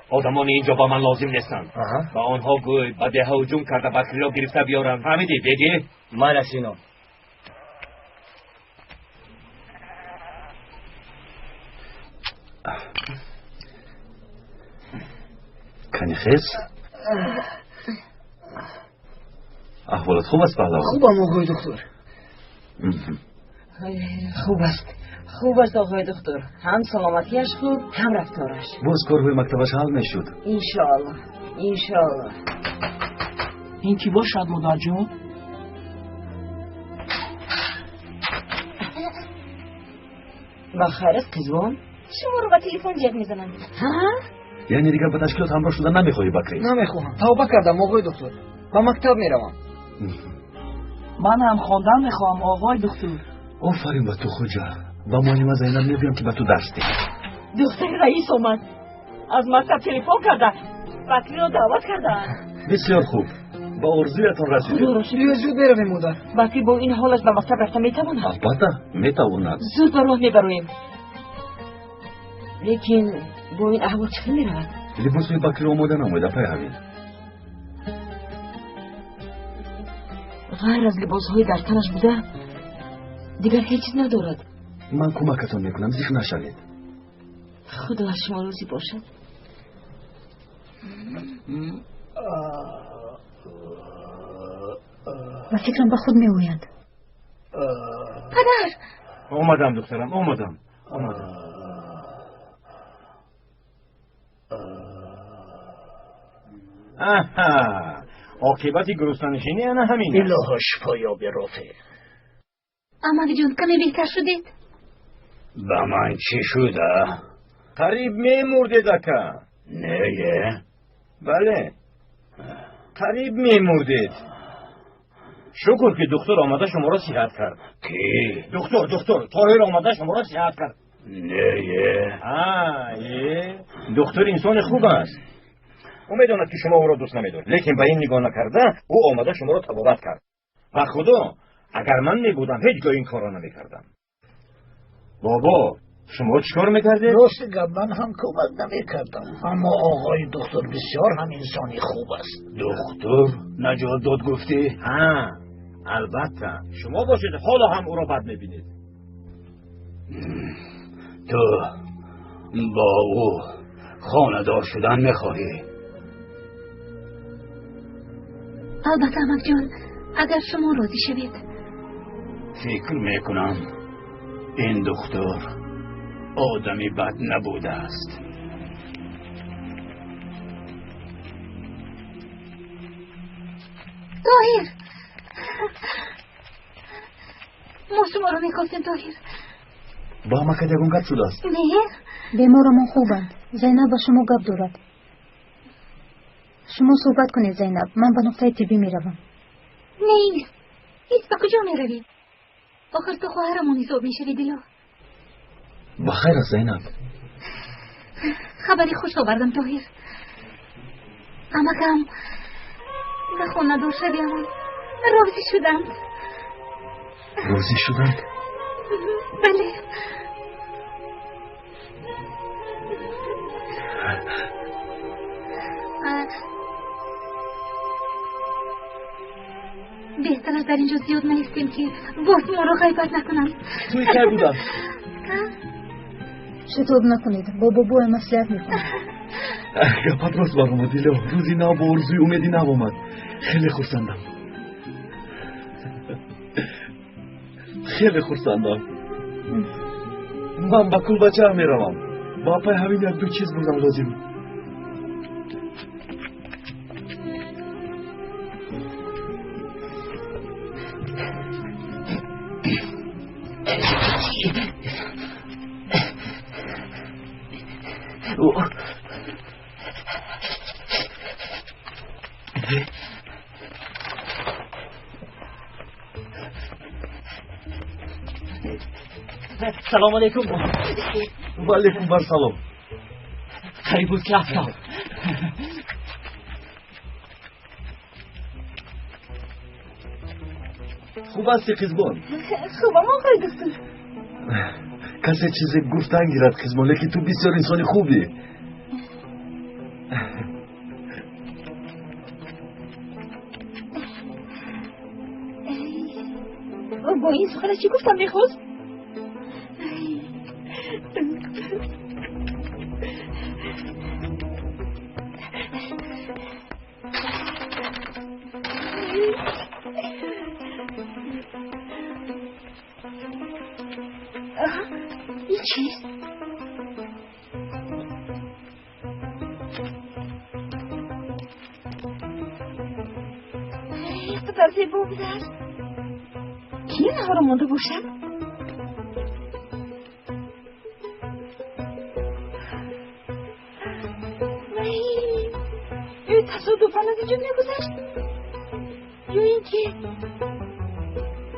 آدمانی اینجا با من لازم نیستن. با آنها گوی با ده هجوم کرده بکری را گرفته بیارن. فهمیدی؟ دیدی؟ من سینون. کنی خیز؟ احوالت خوب است پهلوان؟ خوبم آقای دکتر. خوب است آقای دکتر. هم سلامتیش خوب، هم رفتارش. باز کار به مکتبش حل میشد. انشالله. این کی باشد مادر جون؟ بخیر است قزوان؟ شما رو با تلفن جیغ میزنند. یعنی دیگر به تشکیلات همراه شدن نمیخوایی بکری؟ نمیخواهم. توبه کردم آقای دکتر. با مکتب میروم. من هم خواندن میخوام آقای دکتر. آفرین به تو خوجا. با معلم زینب میبیم که به تو درس ده. دختر رئیس اومد. از مکتب تلفن کرده. بکری رو دعوت کرده. بسیار خوب. با ارزویتان رسیده. بیا زود برویم مادر. بکری با این حالش به مکتب رفته میتواند؟ البته میتواند. زود به راه میبرویم. لیکن با این احوال چطور میرود؟ لباسوی بکری آماده نموده پای همین. غیر از لباسهای در تنش بوده دیگر هیچ چیز ندارد. من کمکتان میکنم، زیخ نشوید. خدا شما روزی باشد. و فکرم به خود میآید. پدر! اومدم دخترم، اومدم. آها، عاقبت گرسنه‌نشینی انا همین. الهش پایا به رافع. احمد جون کمی بهتر شدید؟ با من چی شده؟ قریب میمردید اکا. نه. بله قریب میمردید. شکر که دکتر آمده شما را صحت کرد. کی؟ دکتر طاهر آمده شما را صحت کرد. نه. دکتر انسان خوب است. او میداند که شما او را دوست نمیدارید، لیکن به این نگاه نکرده او آمده شما را طبابت کرد. و خدا اگر من میبودم هیچگاه این کارا نمیکردم. بابا شما چیکار میکردید؟ راست گپ من هم کمک نمیکردم، اما آقای دکتر بسیار هم انسانی خوب است. دکتر نجات داد گفتی؟ البته شما باشید حالا هم او را بد میبینید. تو با او خانه‌دار شدن میخواهی؟ البته احمد جان اگر شما راضی شوید. فکر میکنم این دکتر آدمی بد نبوده است. طاهر ما شما رو میخواستیم طاهر. با همه که دگون گپ شده است. نه بیمارمون خوبند. زینب با شما گپ دارد. شما صحبت کنید زینب، من به نقطه طبی میروم. نه هیچ به کجا میروی؟ آخر تو خواهرمون حساب میشوی دیلا. بخیر است زینب. خبری خوش آوردم طاهر. اما کم به خونه دور شدیم راضی شدند. راضی شدند؟ بله. بهتر است در اینجا زیاد نیستیم که باز ما رو غیبت نکنم. توی که بودم؟ شتاب نکنید، با بابا مصلحت میکنم. گپت راست برام دیلا. روزی نه با ارزوی امیدی نبامد. خیلی خورسندم. خیلی خورسندم. من با کل بچه هم میروم. با پای همین یک دو چیز بودم لازم. سلام علیکم. و علیکم بر سلام. قریب بود که افتاد. خوب هستی قزبان؟ خوبم آقای دکتر. کسی چیزی گفتن گیرد قزبان، لیکن تو بسیار انسانی خوبی. با این سخنه چی گفتم میخواست؟ این چیست؟ قدر زیبا بوده است. کی اینها رو مونده باشد؟ این تصادفاً از اینجا میگذشت یا اینکه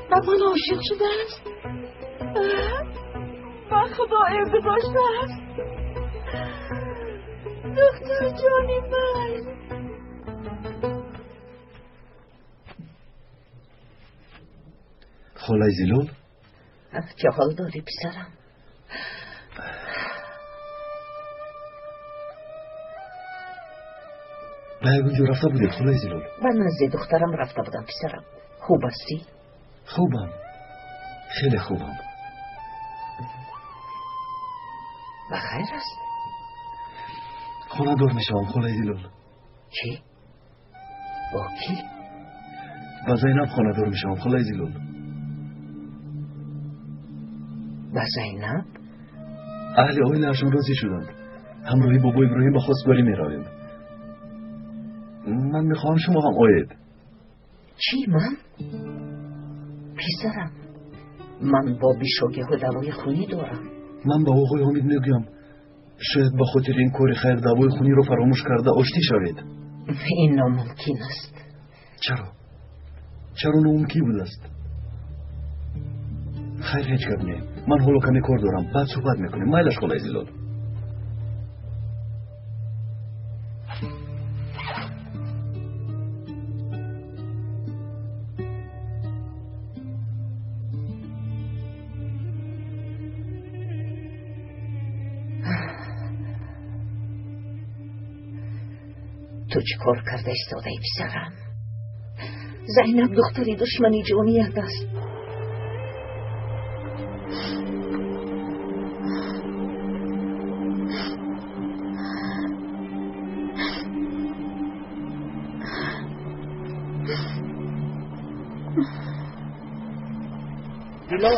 به من عاشق شده است و خدا عیبه داشته است. دکتر جانی من. خالای زیلول؟ چه حال داری پسرم؟ به اونجا رفته بودید خالای زیلول؟ به نزد دخترم رفته بودم پسرم. خوب هستی؟ خوبم، خیلی خوبم. بخیر است؟ خانه دار میشوم خالای زیلول. چی؟ با کی؟ با زینب خانه دار میشوم خالای زیلول. با زینب؟ اهل آیلهشون راضی شدند. همراهی بابا ابراهیم با خواستگاری میرویم. من میخوام شما هم آید. چی من؟ پسرم من با بیشاگه و دوای خونی دارم. من با آقای حمید میگم شاید با خاطر این کار خیر دوای خونی رو فراموش کرده آشتی شوید. این ناممکن است. چرا ناممکن بود است؟ خیر هیچ گپ نه. من حالا کمی کار دارم، بعد صحبت میکنیم. مایلش خلای زیلال. تو چی کار کرده ایستاده ای پسرم؟ زینب دختری دشمنی جانیت است. دیلا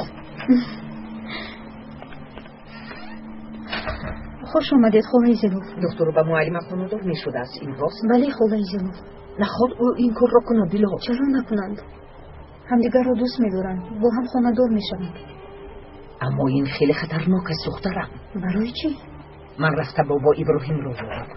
خوش آمدید خدای زلوف. دکتر با معلم خانه‌دار میشده است این راست؟ بله خدای زلوف. نخواد او این کار را کند دیلا. چرا نکنند؟ همدیگر را دوست می‌دارند، با هم خانه‌دار میشوند. اما این خیلی خطرناک است دخترم. برای چی؟ من رفته بابا ابراهیم رو دارم.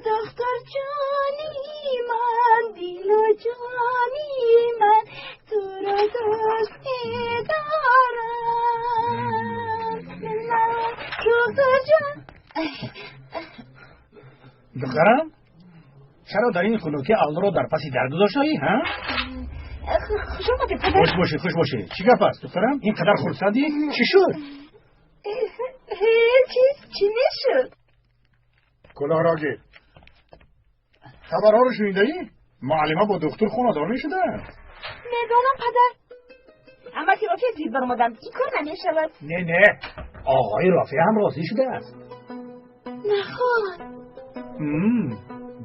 دختر جانی من، دیل و جانی من، تو رو دوست دارم. دختر جان. دخترم چرا در این خلوتی الله رو در پس درد داشتی ها؟ خوش آمدی پدر. خوش باشه. چی گپ است دخترم؟ این قدر خرسندی؟ چی شد؟ چی نشد؟ کلاهراگی خبرها رو شنیده ای؟ معلمه با دکتر خانه‌دار میشده. میدونم پدر، اما که رافع زیر برآمدم این کار نمیشود. نه آقای رافع هم راضی شده است. نخواد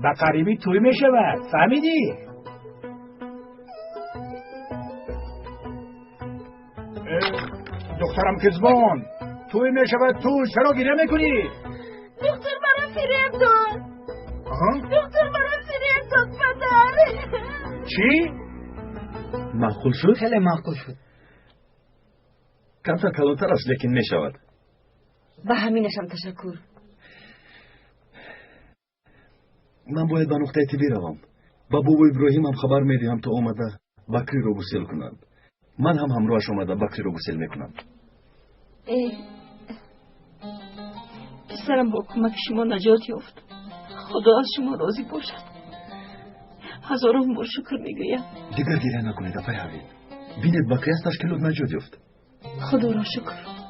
به قریبی توی میشود، فهمیدی؟ دخترم کزبان توی میشود، تو چرا گیره میکنی؟ دکتر برای فریب داد. دکتر برای فریب داد پدر. چی؟ معقول شد؟ خیلی معقول شد. کمتر کلانتر است لیکن میشود. به همینشم تشکر. من باید به نقطه طبی روم. با بابا ابراهیم هم خبر میدهم تا آمده بکری رو گسیل کنند. من هم همراهش آمده بکری رو گسیل میکنم. پسرم با کمک شما نجات یافت. خدا از شما راضی باشد. هزاران بار شکر میگویم. دیگر گریه نکنید آقای حوید. بینید بکری از تشکیلات نجات یافت. خدا را شکر.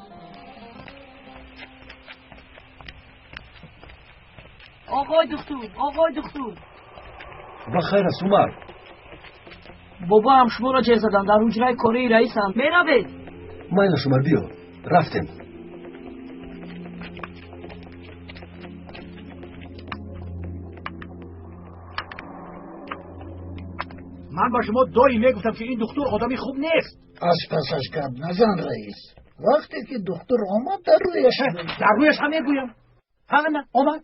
آقای دکتر بخیر است عمر. بابا هم شما را جه زدن، در حجره کاری رئیس هم میروید. مایلش عمر بیا رفتیم. من با شما دایی میگفتم که این دکتر آدمی خوب نیست. از پسش گپ نزن رئیس. وقتی که دکتر آمد در رویش هم میگویم. نه آمد.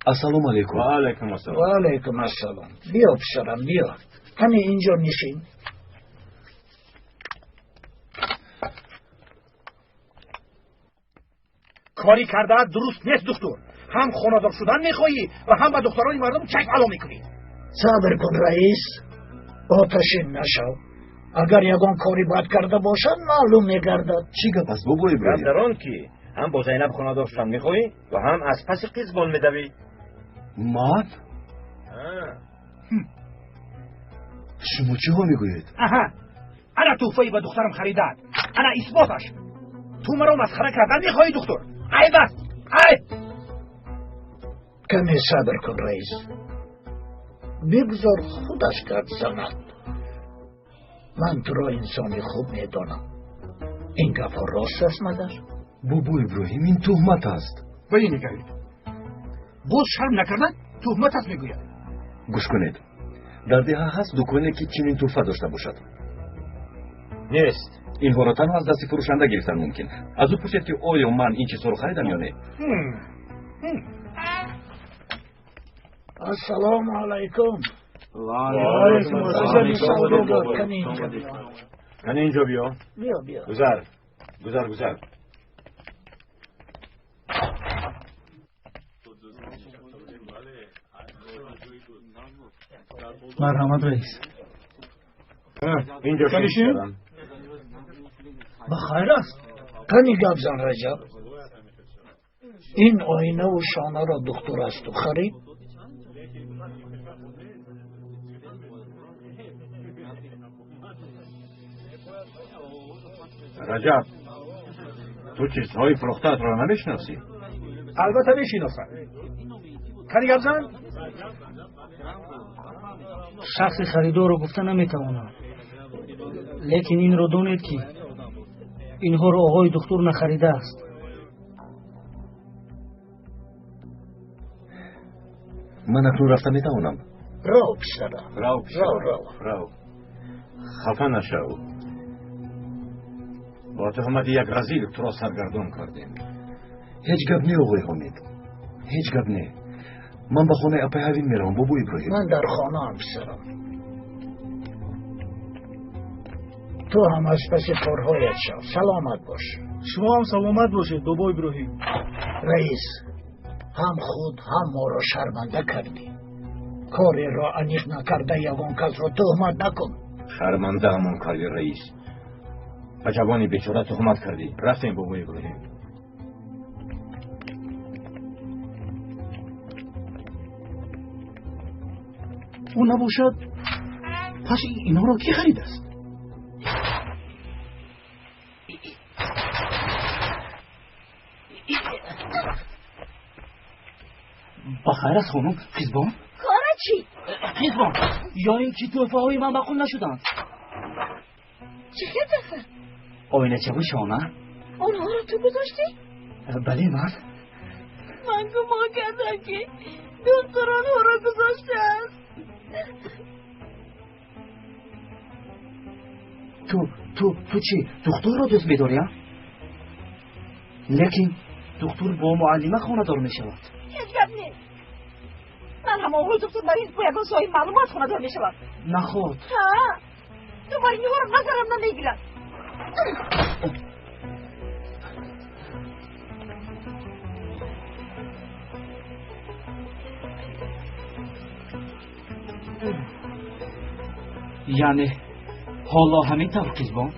السلام علیکم. و علیکم السلام. و علیکم السلام. بیا پسرم بیا. همین اینجا نشین. کاری کرده درست نیست دکتر. هم خانه‌دار شدن میخواهی و هم به دختران مردم چک علا میکنی. صبر کن رئیس. آتشین نشو. اگر یگان کاری بد کرده باشد معلوم میگردد. چی گپ است بابا ابراهیم؟ در آن که هم با زینب خانه‌دار شدن میخواهی و هم از پس قزبان میدوی. من؟ شما چی ها میگویید؟ انا توفهی به دخترم خریدد. انا اثباتش. تو مرا مسخره کردن میخواهی دکتر؟ ای بس ای. کمی صبر کن رئیس. بگذار خودش گپ زند. من تو را انسانی خوب میدانم. این گپ راست است مادر؟ بابا ابراهیم این تهمت است. ولی نگرید. باز شرم نکردن تهمت است میگوید. گوش کنید. در ده هست دکانی که چنین توفه داشته باشد؟ نیست. اینها را تنها از دست فروشنده گرفتن ممکن. از او پرسید که آیا من این چیزها رو خریدم یا نه. السلام علیکم. وعلیکم السلام. کن اینجا بیا. بیا. گذر. مرحمت رئیس. اینجا شدم. بخیر است. کنی گبزن رجب. این آینه و شانه را دکتر است و خرید. رجب، تو چیزهای فروختت را نمیشناسی؟ البته میشناسم. کنی گبزن؟ شخص خریدار رو گفته نمیتوانم، لیکن این رو دونید که اینها رو آقای دکتر نخریده است. من اکنون رفته میتوانم. رو پسرم. رو. خفه نشو. با تهمت یک رزیل تو را سرگردان کردیم. هیچ گپ نه آقای حمید، هیچ گپ نه. من به خانه اپای حویم میرم بابو ابراهیم. من در خانه هم پسرم. تو هم از پس کارهایت شو. سلامت باش. شما هم سلامت باشید بابا ابراهیم. رئیس، هم خود هم ما را شرمنده کردی. کاری را انیق نکرده یگان کس را تهمت نکن. شرمنده همون کردی رئیس. به جوانی بیچاره تهمت کردی. رفتیم بابا ابراهیم. او نباشد پس اینا را کی خرید است؟ بخیر است خانم. خیزبان؟ کار چی؟ خیزبان یا اینکه توفه های من بخون نشدند. چه خیزفه؟ آینه چه بود شانه؟ اونها رو تو گذاشتی؟ بله من گمان کردم که دکتر آنها رو گذاشته است. تو چی؟ دکتر را دوست می‌داری؟ لیکن دکتر با معلمه خانه دار می‌شود. هیچ گپ نیست. من هم آقای دکتر مریض با یگان صاحب معلومات خانه دار می‌شود. نخود. ها. دوباره اینها رو نظرم نمیگیرد. یعنی حالا همین طور خیزبان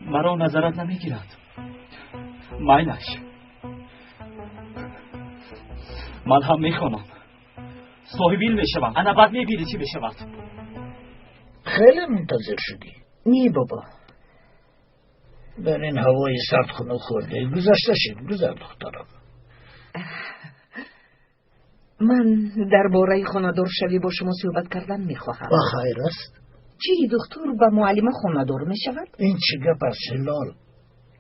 مرا نظرت نمیگیرد. مایلش من هم میخوانم صاحبیل میشوم. انا بعد میبینی چی بشود. خیلی منتظر شدی. نی بابا، در این هوای سرد خونه خورده. گذشته شد. گذر دخترم. من درباره خانه‌دار شوی با شما صحبت کردن میخواهم. بخیر است. چی دکتر با معلم خانه‌دار میشود؟ این چی گپ است هلال؟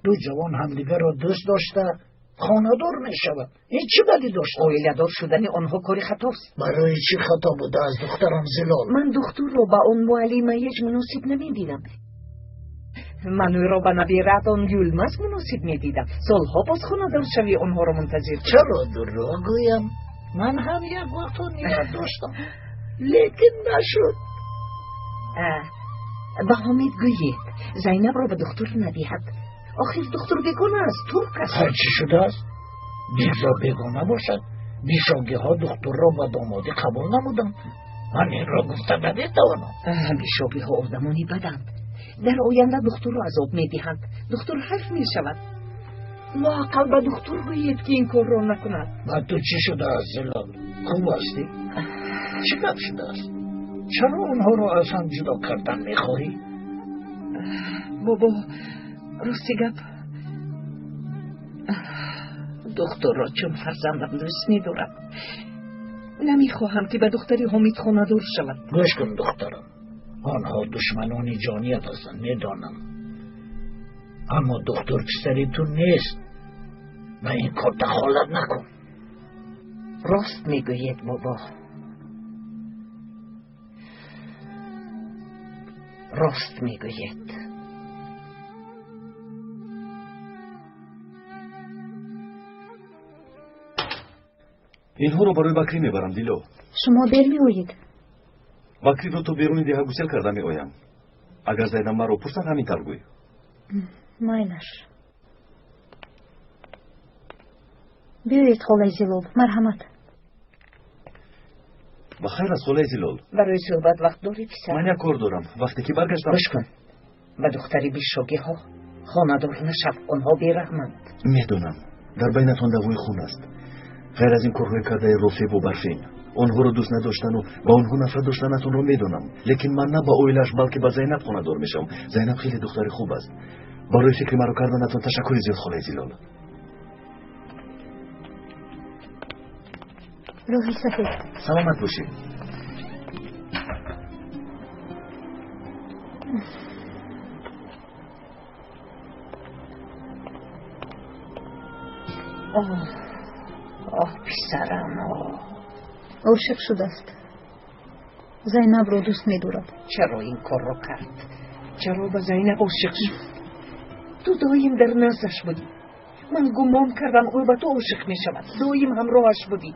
دو جوان همدیگر را دوست داشته خانه‌دار میشود. این چی بدی داشته؟ عائله‌دار شدن آنها کاری خطاست. برای چی خطا بوده از دخترم زلال؟ من دکتر را با آن معلم هیچ مناسب نمیدیدم. من او را به نبیرت آن یولمز مناسب میدیدم. سالها باز خانه‌دار شوی آنها را منتظر بودم. چرا دروغ گویم؟ من هم یک وقت نیت داشتم لیکن نشد. به حمید گویید زینب را به دکتر ندهد. آخر دکتر بیگانه است. ترک است. هر چی شده است بیزا بیگانه باشد. بیشاگی ها دکتر را به دامادی قبول نمودند. من این را گفته نمیتوانم. بیشاگی ها آدمانی بدند. در آینده دکتر را عذاب میدهند. دکتر حرف میشود. لااقل به دکتر گویید که این کار را نکند. و تو چی شده است زلال؟ خوب هستی؟ چی گپ شده است؟ چرا اونها را از هم جدا کردن میخواهی؟ بابا راستی گپ دکتر را چون فرزندم دوست می‌دارم. نمیخواهم که به دختری حمید خانه‌دار شود. گوش کن دخترم، آنها دشمنان جانیت هستند میدانم، اما دکتر پسری تو نیست. و این کار دخالت نکن. راست میگویید بابا. راست میگوید. اینها رو برای بکری میبرم دیلو. شما بر میآیید. بکری رو تو بیرون دیگه گوسل کرده میآیم. اگر زینب مرا پرسد همین طور گوی. مایلش. بیایید خاله زیلول. مرحمت. بخیر است خاله زیلول. برای صحبت وقت داری پسر؟ من یک کار دارم. وقتی که برگشتم گوش کن. به دختری بیشاگی ها خاندار نشو. آنها بیرحمند. میدونم. در بینتان دعوای خون است. غیر از این کارهای کرده رفیق و برفین. آنها رو دوست نداشتن و با آنها نفرت داشتنتون رو میدونم. لیکن من نه با اویلش بلکه با زینب خاندار میشم. زینب خیلی دختری خوب است. برای فکر مرا کردنتون تشکر زیاد خاله زیلول. روحی سفید. سلامت باشی. آه پسرم عاشق شده است. زینب رو دوست می‌دارد. چرا این کار رو کرد؟ چرا به زینب عاشق شد؟ تو دایم در نزدش بودی. من گمان کردم او به تو عاشق می شود. دایم همراهش بودی.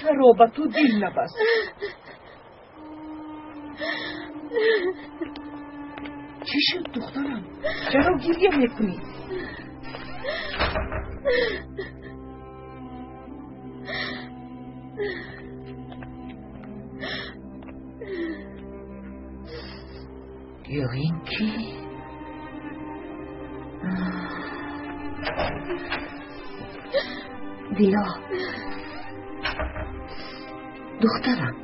چرا به تو دل نبست؟ چی شد دخترم؟ چرا گریه میکنی؟ یا اینکه دیلا دخترم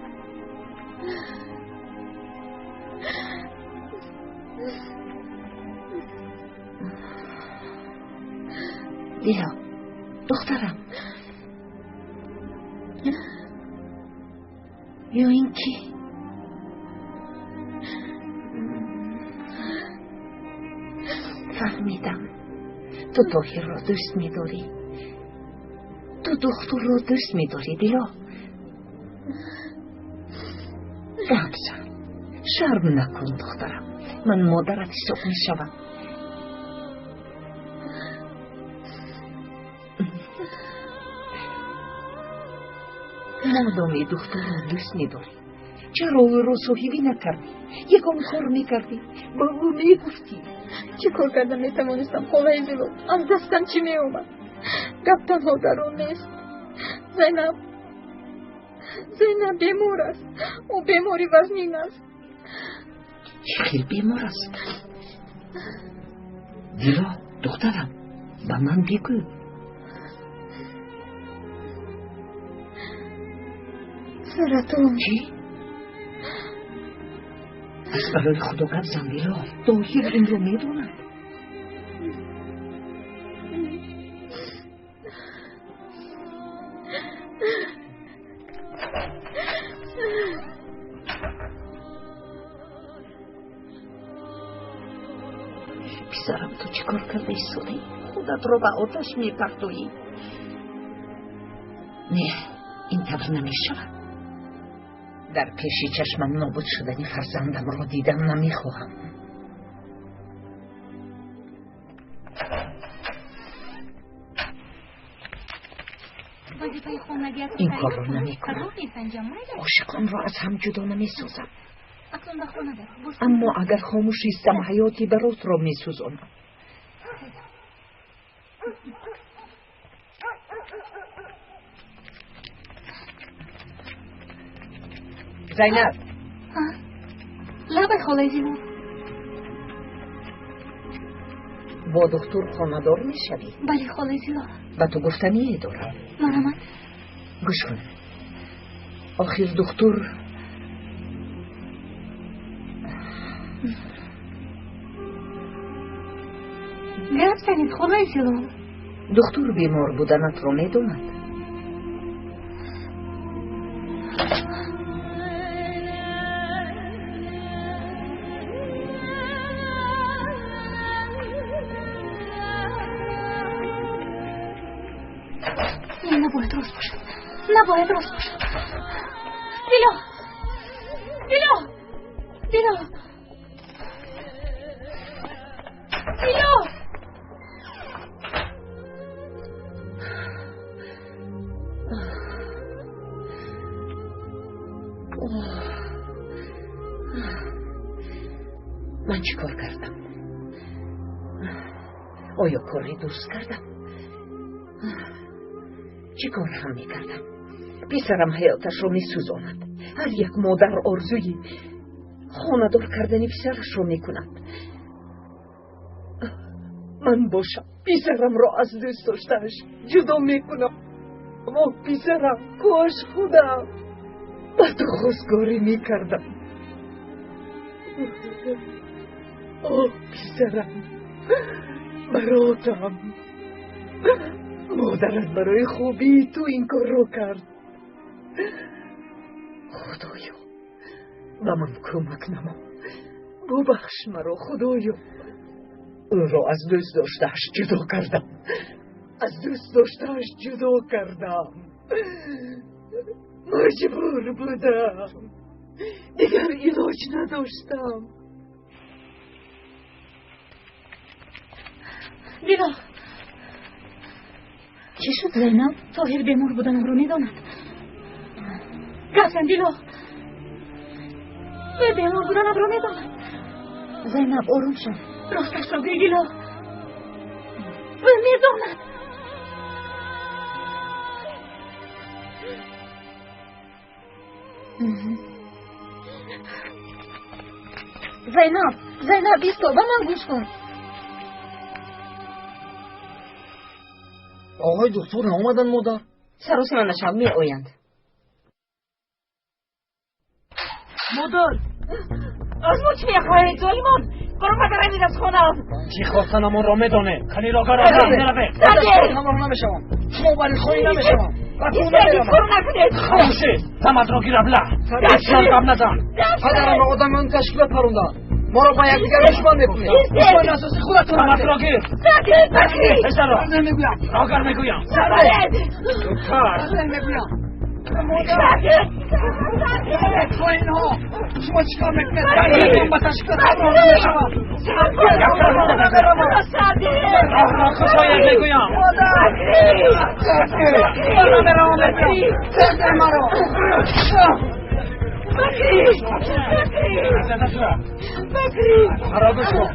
دیلا دخترم یا اینکه فهمیدم تو طاهر را دوست می‌داری. تو دختر را دوست می‌داری دیلا. دمزن شرم نکن دخترم. من مادرت حساب می‌شوم. مادامی دختر را دوست می‌داری چرا او را صاحبی نکردی؟ یکم کار می‌کردی با او می‌گفتی. چه کار کردم میتوانستم خاله زیلول؟ از دستم چی میومد؟ گپ تنها در آن نیست. زینب بیمار است. او بیماری وزنین است. چه خیلی بیمار است؟ دیلا دخترم به من بگو. سرطان. چی؟ از برای خدا گپ زن دیلا. طاهر این رو میدوند. پسرم تو چی کار کرده سونی؟ خودت رو به آتش میپرتویی. نه این طور نمیشود. در پیش چشمم نابود شدن فرزندم را دیدم نمیخواهم. این کار را نمیکنم. عاشقان را از هم جدا نمیسازم. اما اگر خاموش ایستم حیاتی برات را میسوزانم. زینب لبه خاله زیلول. با دکتر خاندار میشوی؟ بله خاله زیلول. به تو گفتنی دارم. مرحمت. گوش کن. آخر دکتر گپ زنید خاله زیلول. دکتر بیمار بودنت را میدوند. نباید راست باشد. نباید راست باشد. دیلا چی کار کردم؟ آیا کاری درست کردم؟ چی کار هم میکردم؟ پسرم حیاتش رو میسوزاند. هر یک مادر آرزوی خانه‌دار کردن پسرش رو میکند. من باشم پسرم را از دوست داشتهش جدا میکنم. اما پسرم کاش خودم با تو خواستگاری میکردم. پسرم براتم، مادرت برای خوبی تو این کار رو کرد. خدایا به من کمک نما، ببخش مرا خدایا. اون را از دوست داشتهش جدا کردم، از دوست داشتهش جدا کردم. مجبور بودم، دیگر علاج نداشتم. دیلا چی شد زینب؟ طاهر بیمار بودنم رو میداند. گفتم دیلا بیمار بودنم رو میداند. زینب آروم شد. راستش را بگی دیلا میداند. زینب بیستا به من گوش کن. آقای دکتر نامدن مادر؟ سروس من شب می آیند. مادر از ما چی میخواهید ظالمان؟ برو مادرم از خونم. چی خواستن امان را میدانه. کنی را گرم نروه. سرده همراه نمیشوم. شما برای خواهی نمیشوم. سرده کارو نکنید. خاموشی تمت را گیر ابله. دستشان قبل نزن. پدرم را آدم اون تشکیلات پروندن. ما را با یکدیگر دشمن میکنید. دشمن اساسی خودتون تمت را گیر. سرده بخیر. پسر را نمیگویم. راگر میگویم. سرده دکتر نمیگویم. سرده خواهین ها شما چیکار میکنید؟ کنید با تشکیلات همراه نمیشوم. راه خوشاید میگویم. خرابش کن.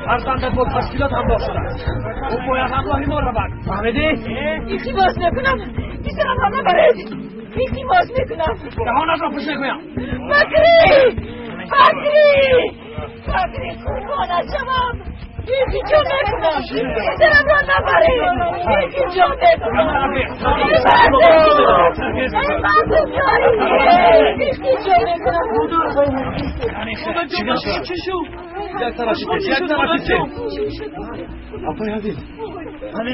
فرزندت با تشکیلات همراه شدن. او باید همراهی ما رو بد. فهمیدی؟ یکی باز نکنم بیسرم هم نبرد. یکی باز نکنم دهانت را پوش میگویم. بکری قربانت شوم. یکی جا نکنم بیسرم را نبرد. یکی جا نکنم یکی جا نکنم. چی شد؟ یک طرفی آقای حبیب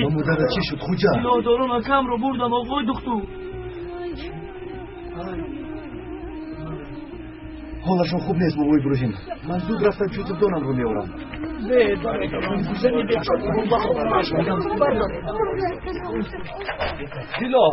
با مادرت چی شد خوجا؟ لاداران کم رو بردن آقای دکتر. حالشون خوب نیست بابا ابراهیم. من زود رفتم چوت دونم رو میارم. دیلا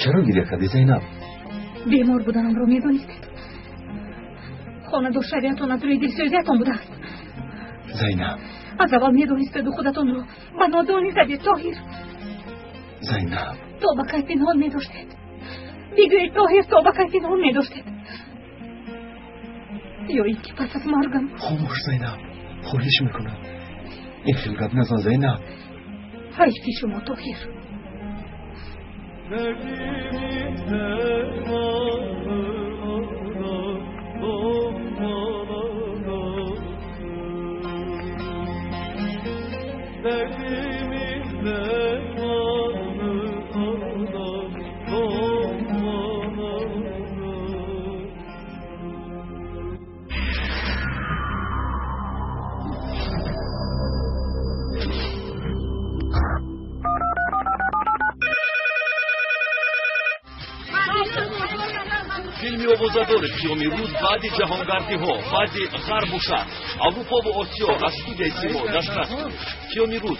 چرا گریه کردی زینب؟ بیمار بودنم رو میدانستید. خانه دو شریعتان از روی دلسوزیتان بوده است. زینب از اول میدانستید و خودتان رو به نادانی زدید طاهر. زینب تو به کیف پنهان میداشتید. بگویید طاهر تو به کیف پنهان میداشتید. یا اینکه پس از مرگم. خاموش زینب خواهش میکنم این خیلی گپ نزن زینب. حیفی شما طاهر. فیلمی آوازه‌دار پیامی روز بعد جهانگردی‌ها، بعد غرب و شرق، اروپا و آسیا از استودیوی سیما دسترس کنید. پیامی روز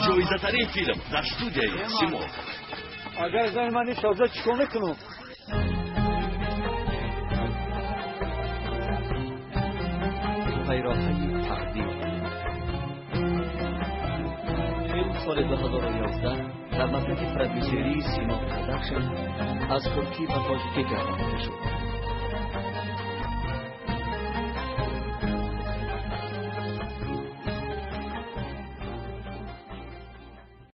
جایزه‌ترین فیلم در استودیوی سیما. اگر زن من تازه چیکار میکنم؟ پیراهن تقدیر فیلم سال 2011 در مدرک پرودیوسری سیما پروداکشن از ترکی و تاجیکی گردانده شد.